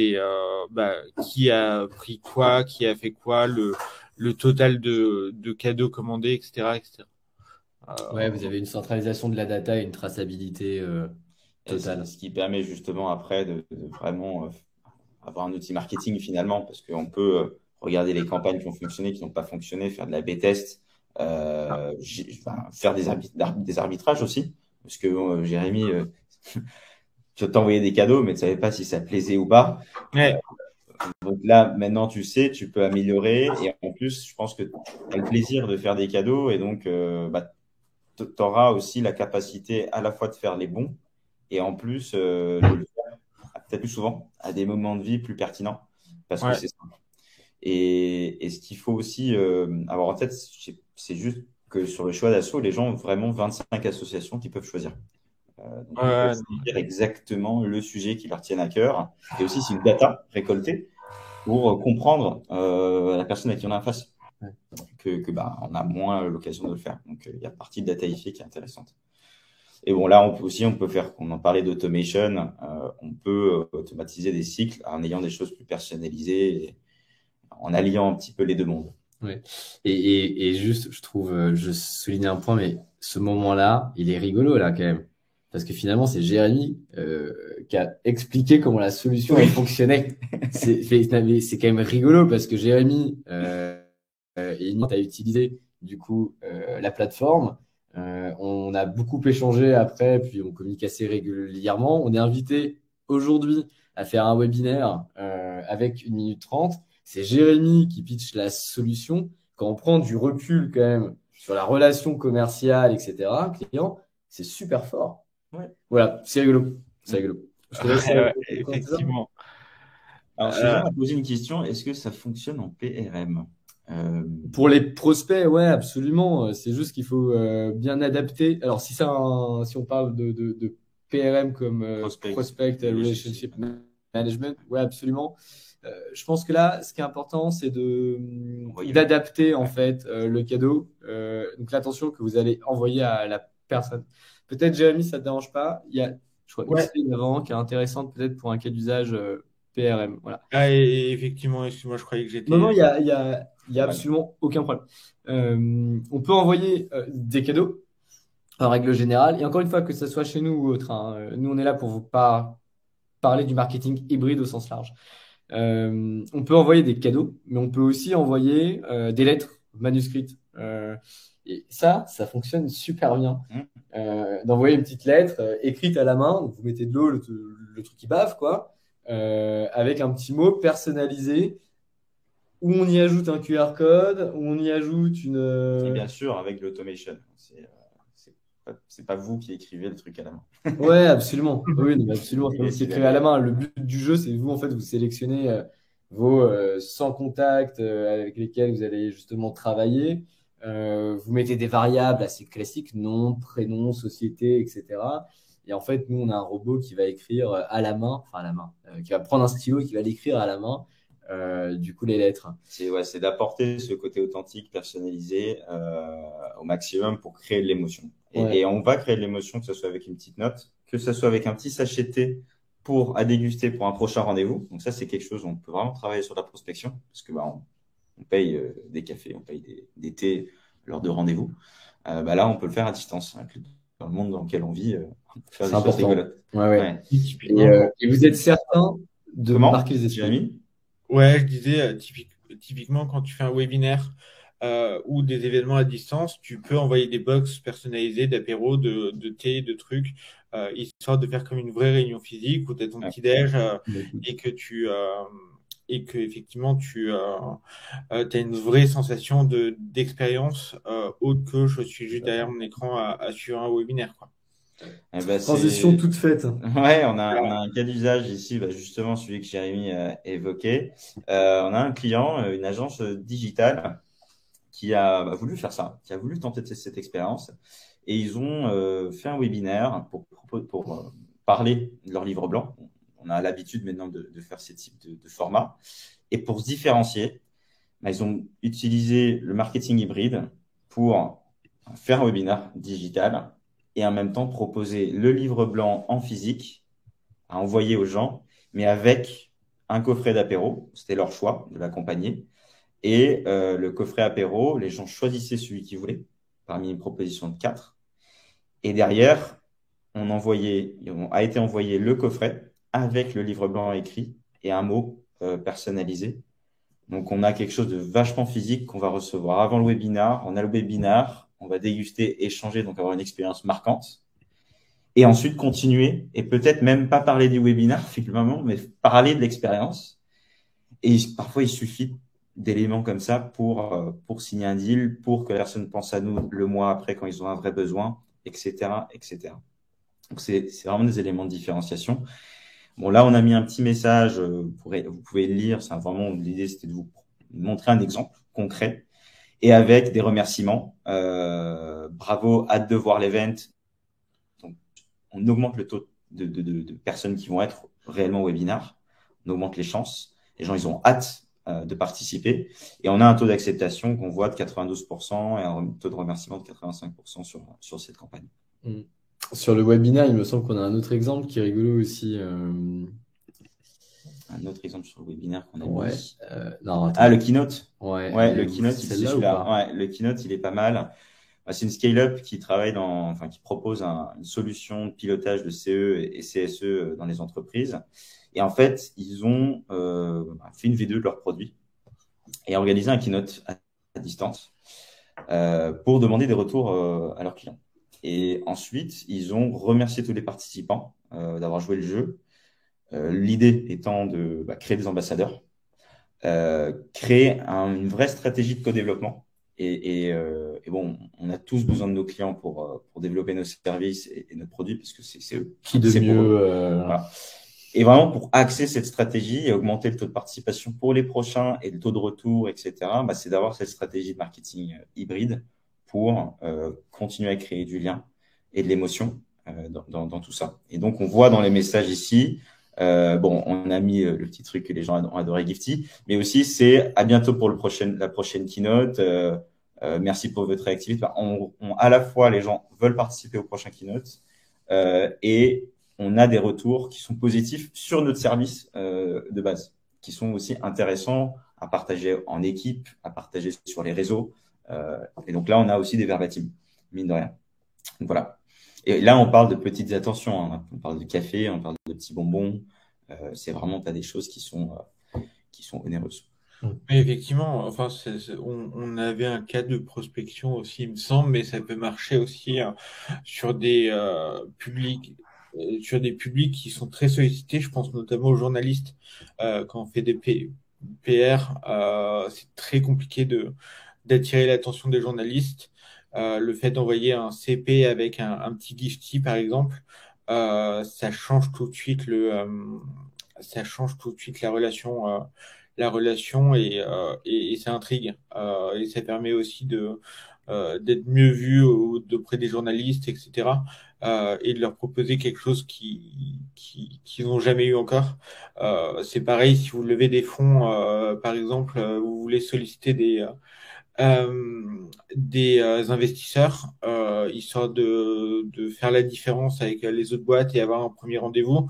qui a pris quoi, qui a fait quoi, le total de cadeaux commandés, etc., etc. Ouais, Euh, vous avez une centralisation de la data et une traçabilité Et totale. ce qui permet justement après de vraiment avoir un outil marketing finalement, parce qu'on peut regarder les campagnes qui ont fonctionné, qui n'ont pas fonctionné, faire de la B-test, faire des arbitrages aussi, parce que Jérémy, tu t'envoyais des cadeaux, mais tu savais pas si ça plaisait ou pas. ouais, Donc là, maintenant, tu sais, tu peux améliorer. Et en plus, je pense que tu as le plaisir de faire des cadeaux. Et donc, tu auras aussi la capacité à la fois de faire les bons et en plus de le faire peut-être plus souvent à des moments de vie plus pertinents parce que ouais, c'est simple. Et ce qu'il faut aussi avoir en tête, c'est juste que sur le choix d'assaut, les gens ont vraiment 25 associations qui peuvent choisir. Donc, ils peuvent ouais, choisir exactement le sujet qui leur tient à cœur. Et aussi, c'est une data récoltée pour comprendre la personne à qui on a en face, on a moins l'occasion de le faire. Donc, il y a partie de dataïfier qui est intéressante. Et bon, là, on peut faire, on en parlait d'automation, on peut automatiser des cycles en ayant des choses plus personnalisées, et en alliant un petit peu les deux mondes. Ouais. Et juste, je trouve, je souligne un point, mais ce moment-là, il est rigolo là quand même. Parce que finalement, c'est Jérémy qui a expliqué comment la solution elle Oui, fonctionnait. c'est quand même rigolo parce que Jérémy et Nick a utilisé du coup la plateforme. On a beaucoup échangé après, puis on communique assez régulièrement. On est invité aujourd'hui à faire un webinaire avec 1 minute 30. C'est Jérémy qui pitch la solution. Quand on prend du recul quand même sur la relation commerciale, etc., client, c'est super fort. Ouais. Voilà, c'est rigolo. C'est rigolo. Je te laisse. Ouais, effectivement. Alors, Sylvain a posé une question. Est-ce que ça fonctionne en PRM? Pour les prospects, ouais, absolument. C'est juste qu'il faut bien adapter. Alors, si on parle de PRM comme Prospect Relationship Management, ouais, absolument. Je pense que là, ce qui est important, c'est d'adapter en fait le cadeau. Donc, l'attention que vous allez envoyer à la personne. Peut-être, Jérémy, ça ne te dérange pas. Il y a, je crois, une slide avant qui est intéressante peut-être pour un cas d'usage PRM. Voilà. Ah, et effectivement, excuse-moi, je croyais que j'étais. Non, il y a absolument aucun problème. On peut envoyer des cadeaux en règle générale. Et encore une fois, que ce soit chez nous ou autre, hein, nous, on est là pour vous parler du marketing hybride au sens large. On peut envoyer des cadeaux, mais on peut aussi envoyer des lettres manuscrites. Et ça fonctionne super bien. D'envoyer une petite lettre écrite à la main. Donc vous mettez de l'eau, le truc qui bave, quoi, avec un petit mot personnalisé où on y ajoute un QR code, où on y ajoute Et bien sûr, avec l'automation. C'est pas vous qui écrivez le truc à la main. Ouais, absolument. Oui, non, absolument. C'est vous qui écrivez à la main. Le but du jeu, c'est vous, en fait, vous sélectionnez vos 100 contacts avec lesquels vous allez justement travailler. Vous mettez des variables assez classiques, nom, prénom, société, etc. Et en fait, nous, on a un robot qui va écrire à la main, qui va prendre un stylo et qui va l'écrire à la main. Du coup, les lettres. C'est d'apporter ce côté authentique, personnalisé au maximum pour créer de l'émotion. Et on va créer de l'émotion, que ce soit avec une petite note, que ce soit avec un petit sachet de thé à déguster pour un prochain rendez-vous. Donc ça, c'est quelque chose où on peut vraiment travailler sur la prospection parce que on paye des cafés, on paye des thés lors de rendez-vous. Là, on peut le faire à distance. Dans le monde dans lequel on vit, on peut faire des choses rigolotes. Ouais. Et vous êtes certain de marquer les esprits? Ouais, je disais, typiquement, quand tu fais un webinaire ou des événements à distance, tu peux envoyer des box personnalisées d'apéro, de thé, de trucs, histoire de faire comme une vraie réunion physique où tu as ton petit-déj et que effectivement tu as une vraie sensation d'expérience autre que je suis juste derrière mon écran à suivre un webinaire, quoi. Transition toute faite. Ouais, on a un cas d'usage ici, justement celui que Jérémy a évoqué. On a un client, une agence digitale qui a voulu faire ça, qui a voulu tenter cette expérience. Et ils ont fait un webinaire pour parler de leur livre blanc. On a l'habitude maintenant de faire ces types de formats. Et pour se différencier, ils ont utilisé le marketing hybride pour faire un webinaire digital et en même temps proposer le livre blanc en physique à envoyer aux gens, mais avec un coffret d'apéro. C'était leur choix de l'accompagner. Et le coffret apéro, les gens choisissaient celui qu'ils voulaient parmi une proposition de 4. Et derrière, a été envoyé le coffret avec le livre blanc écrit et un mot personnalisé. Donc, on a quelque chose de vachement physique qu'on va recevoir avant le webinaire. On a le webinaire, on va déguster, échanger, donc avoir une expérience marquante. Et ensuite, continuer et peut-être même pas parler du webinaire, finalement, mais parler de l'expérience. Et parfois, il suffit d'éléments comme ça pour signer un deal, pour que la personne pense à nous le mois après quand ils ont un vrai besoin, etc., etc. Donc, c'est vraiment des éléments de différenciation. Bon, là, on a mis un petit message, vous pouvez le lire. L'idée, c'était de vous montrer un exemple concret et avec des remerciements. Bravo, hâte de voir l'event. Donc, on augmente le taux de personnes qui vont être réellement au webinaire. On augmente les chances. Les gens, ils ont hâte de participer. Et on a un taux d'acceptation qu'on voit de 92% et un taux de remerciement de 85% sur cette campagne. Sur le webinaire, il me semble qu'on a un autre exemple qui est rigolo aussi. Un autre exemple sur le webinaire qu'on a mis. Non, le keynote. Ouais, le keynote, celle-là ou pas? Ouais, le keynote, il est pas mal. C'est une scale-up qui travaille qui propose une solution de pilotage de CE et CSE dans les entreprises. Et en fait, ils ont fait une V2 de leurs produits et organisé un keynote à distance pour demander des retours à leurs clients. Et ensuite, ils ont remercié tous les participants d'avoir joué le jeu. L'idée étant de créer des ambassadeurs, créer une vraie stratégie de co-développement. Et bon, on a tous besoin de nos clients pour développer nos services et nos produits, parce que c'est eux. Qui de C'est pour mieux eux. Voilà. Et vraiment, pour axer cette stratégie et augmenter le taux de participation pour les prochains et le taux de retour, etc., c'est d'avoir cette stratégie de marketing hybride pour continuer à créer du lien et de l'émotion dans tout ça. Et donc, on voit dans les messages ici, on a mis le petit truc que les gens ont adoré, Gifty, mais aussi c'est à bientôt pour la prochaine keynote. Merci pour votre réactivité. À la fois, les gens veulent participer au prochain keynote et on a des retours qui sont positifs sur notre service de base, qui sont aussi intéressants à partager en équipe, à partager sur les réseaux. Et donc là, on a aussi des verbatims, mine de rien. Donc voilà. Et là, on parle de petites attentions. Hein. On parle de café, on parle de petits bonbons. C'est vraiment, tu as des choses qui sont onéreuses. Mais effectivement, enfin, on avait un cas de prospection aussi, il me semble, mais ça peut marcher aussi sur des publics qui sont très sollicités. Je pense notamment aux journalistes quand on fait des PR. C'est très compliqué d'attirer l'attention des journalistes. Le fait d'envoyer un CP avec un petit gifty, par exemple, ça change tout de suite ça change tout de suite la relation et ça intrigue. Et ça permet aussi d'être mieux vu auprès des journalistes, etc. Et de leur proposer quelque chose qu'ils n'ont jamais eu encore. C'est pareil, si vous levez des fonds, par exemple, vous voulez solliciter des investisseurs, histoire de faire la différence avec les autres boîtes et avoir un premier rendez-vous.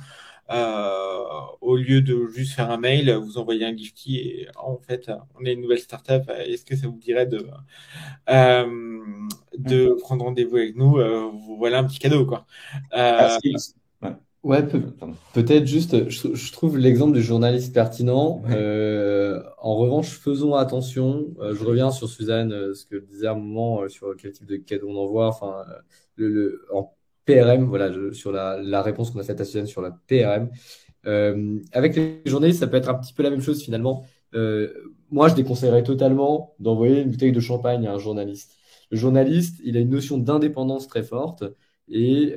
Au lieu de juste faire un mail, vous envoyez un Gifty et en fait, on est une nouvelle startup. Est-ce que ça vous dirait de prendre rendez-vous avec nous? Voilà un petit cadeau, quoi. Ouais, peut-être juste, je trouve l'exemple du journaliste pertinent. En revanche, faisons attention. Je reviens sur Suzanne, ce que disait à un moment sur quel type de cadeau on envoie. Enfin, en PRM, voilà, sur la réponse qu'on a faite à Suzanne sur la PRM. Avec les journalistes, ça peut être un petit peu la même chose finalement. Moi, je déconseillerais totalement d'envoyer une bouteille de champagne à un journaliste. Le journaliste, il a une notion d'indépendance très forte. Et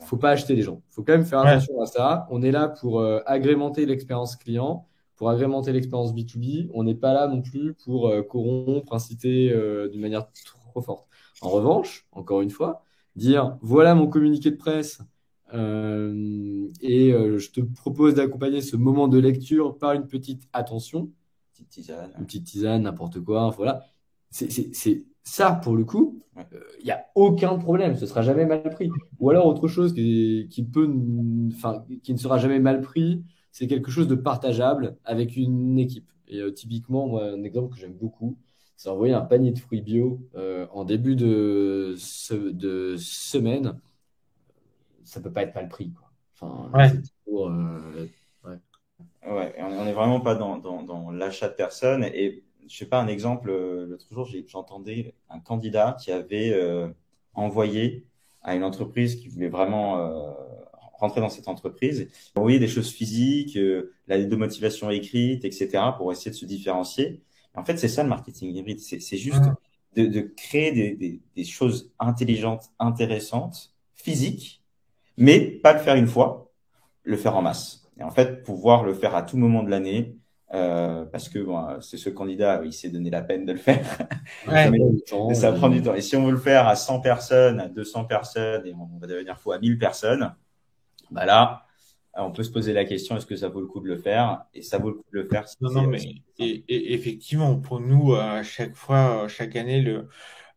faut pas acheter les gens. Faut quand même faire attention à ça. On est là pour agrémenter l'expérience client, pour agrémenter l'expérience B2B. On n'est pas là non plus pour corrompre, inciter d'une manière trop forte. En revanche, encore une fois, dire voilà mon communiqué de presse et je te propose d'accompagner ce moment de lecture par une petite attention, une petite tisane, n'importe quoi. Voilà. C'est ça, pour le coup, il n'y a aucun problème, ce sera jamais mal pris. Ou alors autre chose qui ne sera jamais mal pris, c'est quelque chose de partageable avec une équipe. Et typiquement, moi, un exemple que j'aime beaucoup, c'est envoyer un panier de fruits bio en début de semaine. Ça peut pas être mal pris, quoi. Enfin, c'est toujours, Ouais, on n'est vraiment pas dans l'achat de personnes. Et je sais pas, un exemple, l'autre jour, j'entendais un candidat qui avait envoyé à une entreprise qui voulait vraiment rentrer dans cette entreprise, envoyer des choses physiques, la lettre de motivation écrite, etc., pour essayer de se différencier. En fait, c'est ça le marketing hybride. C'est juste de créer des choses intelligentes, intéressantes, physiques, mais pas le faire une fois, le faire en masse. Et en fait, pouvoir le faire à tout moment de l'année, parce que c'est ce candidat, il s'est donné la peine de le faire. Ça prend du temps. Et si on veut le faire à 100 personnes, à 200 personnes, et on va devenir fou à 1000 personnes, là, on peut se poser la question, est-ce que ça vaut le coup de le faire? Et ça vaut le coup de le faire. Non, mais effectivement, pour nous, à chaque fois, chaque année,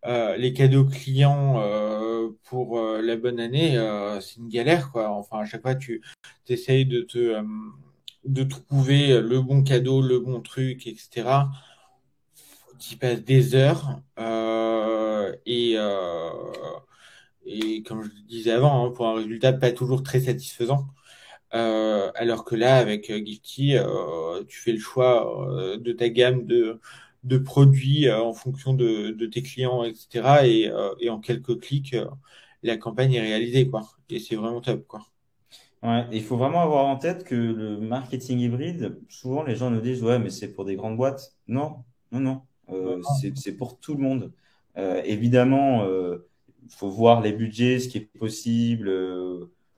les cadeaux clients pour la bonne année, c'est une galère, quoi. Enfin, à chaque fois, tu essayes de trouver le bon cadeau, le bon truc, etc. tu passes des heures et comme je le disais avant, hein, pour un résultat pas toujours très satisfaisant. Alors que là, avec Gifty, tu fais le choix de ta gamme de produits en fonction de tes clients, etc. Et en quelques clics, la campagne est réalisée, quoi. Et c'est vraiment top, quoi. Ouais, il faut vraiment avoir en tête que le marketing hybride, souvent les gens nous disent, ouais, mais c'est pour des grandes boîtes. Non, non, non. C'est pour tout le monde. Évidemment, il faut voir les budgets, ce qui est possible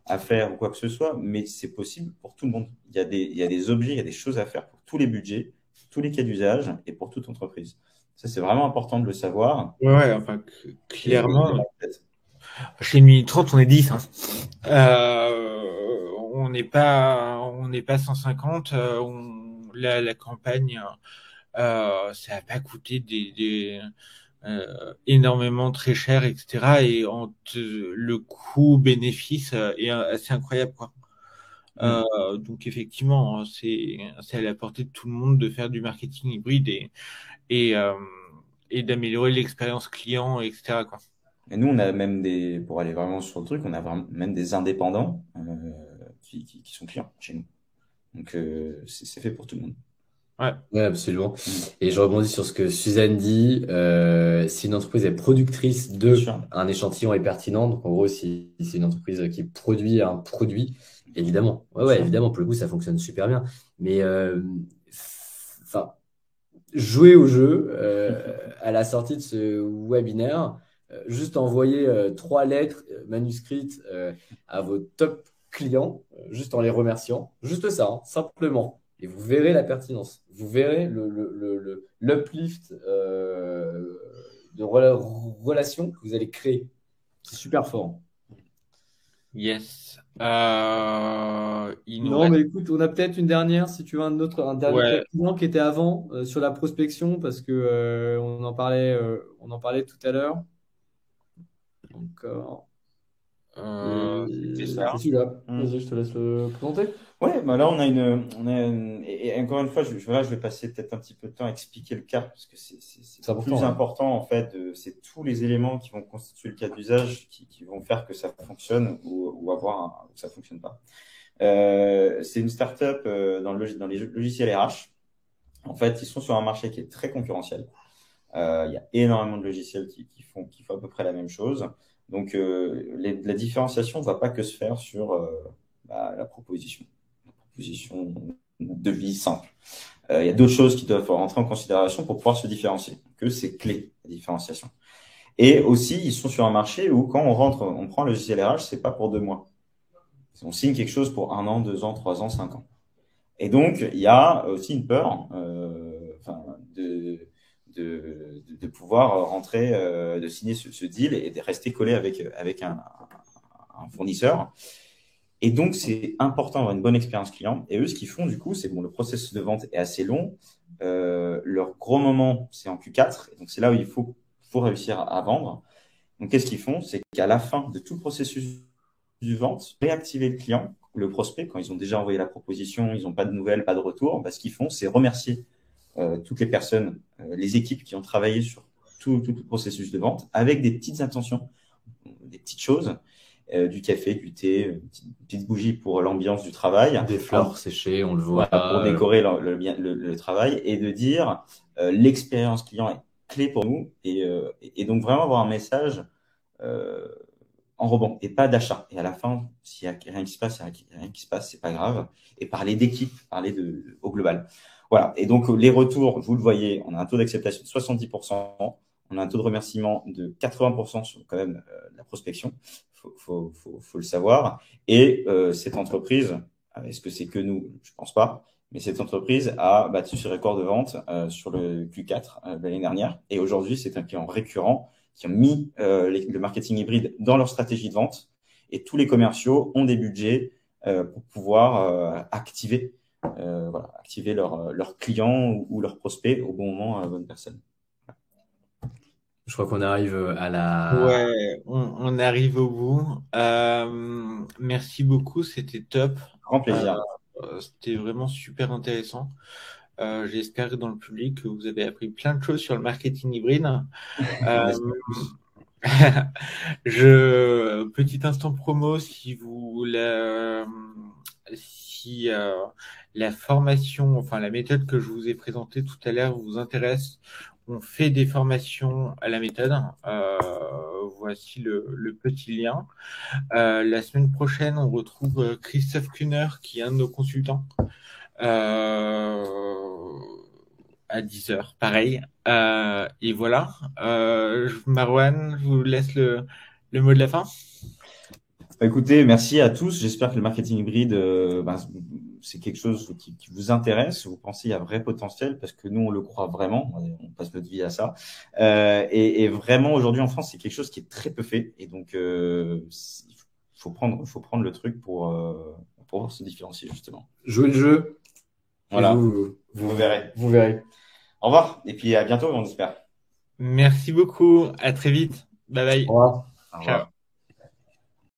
à faire ou quoi que ce soit, mais c'est possible pour tout le monde. Il y a des objets, il y a des choses à faire pour tous les budgets, pour tous les cas d'usage et pour toute entreprise. Ça, c'est vraiment important de le savoir Ouais, enfin, et de clairement, l'avoir en tête. chez Mini 30, on est 10, hein. On n'est pas 150. La campagne, ça n'a pas coûté énormément très cher, etc. Et le coût-bénéfice est assez incroyable, quoi. Mm. Donc effectivement, c'est à la portée de tout le monde de faire du marketing hybride et, euh, et d'améliorer l'expérience client, etc., quoi. Et nous, on a même pour aller vraiment sur le truc, on a vraiment même des indépendants qui sont clients chez nous. Donc, c'est fait pour tout le monde. Ouais, Ouais, absolument. Mm. Et je rebondis sur ce que Suzanne dit. Si une entreprise est productrice Bien de sûr. un échantillon est pertinent, donc en gros, si c'est une entreprise qui produit un produit, évidemment, Bien ouais, sûr. évidemment, pour le coup, ça fonctionne super bien. Mais enfin, jouer au jeu à la sortie de ce webinaire, juste envoyer trois lettres manuscrites à vos top clients, juste en les remerciant, juste ça, hein, simplement. Et vous verrez la pertinence. Vous verrez l'uplift de relation que vous allez créer. C'est super fort. yes. Il nous Non, reste. mais écoute, on a peut-être une dernière, si tu veux, un dernier Ouais. top client qui était avant sur la prospection, parce que on en parlait tout à l'heure. Encore. C'était C'est ça. celui-là. Mm. Vas-y, je te laisse le présenter. Ouais, bah là, et encore une fois, voilà, je vais passer peut-être un petit peu de temps à expliquer le cas, parce que c'est C'est plus important, ouais. important, en fait, c'est tous les éléments qui vont constituer le cas d'usage qui vont faire que ça fonctionne ou ça fonctionne pas. C'est une startup dans les logiciels RH. En fait, ils sont sur un marché qui est très concurrentiel. Il y a énormément de logiciels qui font à peu près la même chose. Donc, la différenciation ne va pas que se faire sur la proposition de vie simple. Il y a d'autres choses qui doivent rentrer en considération pour pouvoir se différencier, que c'est clé, la différenciation. Et aussi, ils sont sur un marché où quand on prend le logiciel RH, c'est pas pour 2 mois. On signe quelque chose pour 1 an, 2 ans, 3 ans, 5 ans. Et donc, il y a aussi une peur de pouvoir rentrer, de signer ce deal et de rester collé avec un fournisseur. Et donc, c'est important d'avoir une bonne expérience client. Et eux, ce qu'ils font, du coup, c'est bon, le processus de vente est assez long. Leur gros moment, c'est en Q4. Et donc, c'est là où il faut réussir à vendre. Donc, qu'est-ce qu'ils font? C'est qu'à la fin de tout le processus du vente, réactiver le client, le prospect, quand ils ont déjà envoyé la proposition, ils n'ont pas de nouvelles, pas de retour, ce qu'ils font, c'est remercier toutes les personnes, les équipes qui ont travaillé sur tout le processus de vente avec des petites intentions, des petites choses, du café, du thé, une petite bougie pour l'ambiance du travail. Des fleurs séchées, on le voit. Voilà, pour décorer le travail et de dire l'expérience client est clé pour nous et donc vraiment avoir un message en rebond et pas d'achat. Et à la fin, s'il y a rien qui se passe, c'est pas grave. Et parler d'équipe, parler au global. Voilà. Et donc, les retours, vous le voyez, on a un taux d'acceptation de 70%. On a un taux de remerciement de 80% sur quand même la prospection. Faut le savoir. Et cette entreprise, est-ce que c'est que nous? Je pense pas. Mais cette entreprise a battu ce record de vente sur le Q4 de l'année dernière. Et aujourd'hui, c'est un client récurrent qui ont mis le marketing hybride dans leur stratégie de vente. Et tous les commerciaux ont des budgets pour pouvoir activer leurs clients ou leurs prospects au bon moment à la bonne personne. Je crois qu'on arrive à la. Ouais, on arrive au bout. Merci beaucoup, c'était top. Grand plaisir. C'était vraiment super intéressant. J'espère que dans le public, vous avez appris plein de choses sur le marketing hybride. On Euh, espère tous. Petit instant promo, si la formation, enfin la méthode que je vous ai présentée tout à l'heure vous intéresse, on fait des formations à la méthode. Voici le petit lien. La semaine prochaine, on retrouve Christophe Kuhner, qui est un de nos consultants, euh, à 10 heures, pareil. Et voilà. Marwan, je vous laisse le mot de la fin. Écoutez, merci à tous. J'espère que le marketing hybride, c'est quelque chose qui vous intéresse. Vous pensez qu'il y a vrai potentiel parce que nous, on le croit vraiment. On passe notre vie à ça. Et vraiment, aujourd'hui en France, c'est quelque chose qui est très peu fait. Et donc, il faut prendre le truc pour se différencier, justement. Jouez le jeu et Voilà, vous verrez. vous verrez. Au revoir. Et puis à bientôt, on espère. Merci beaucoup. À très vite. Bye Au bye. revoir. Au Ciao. revoir.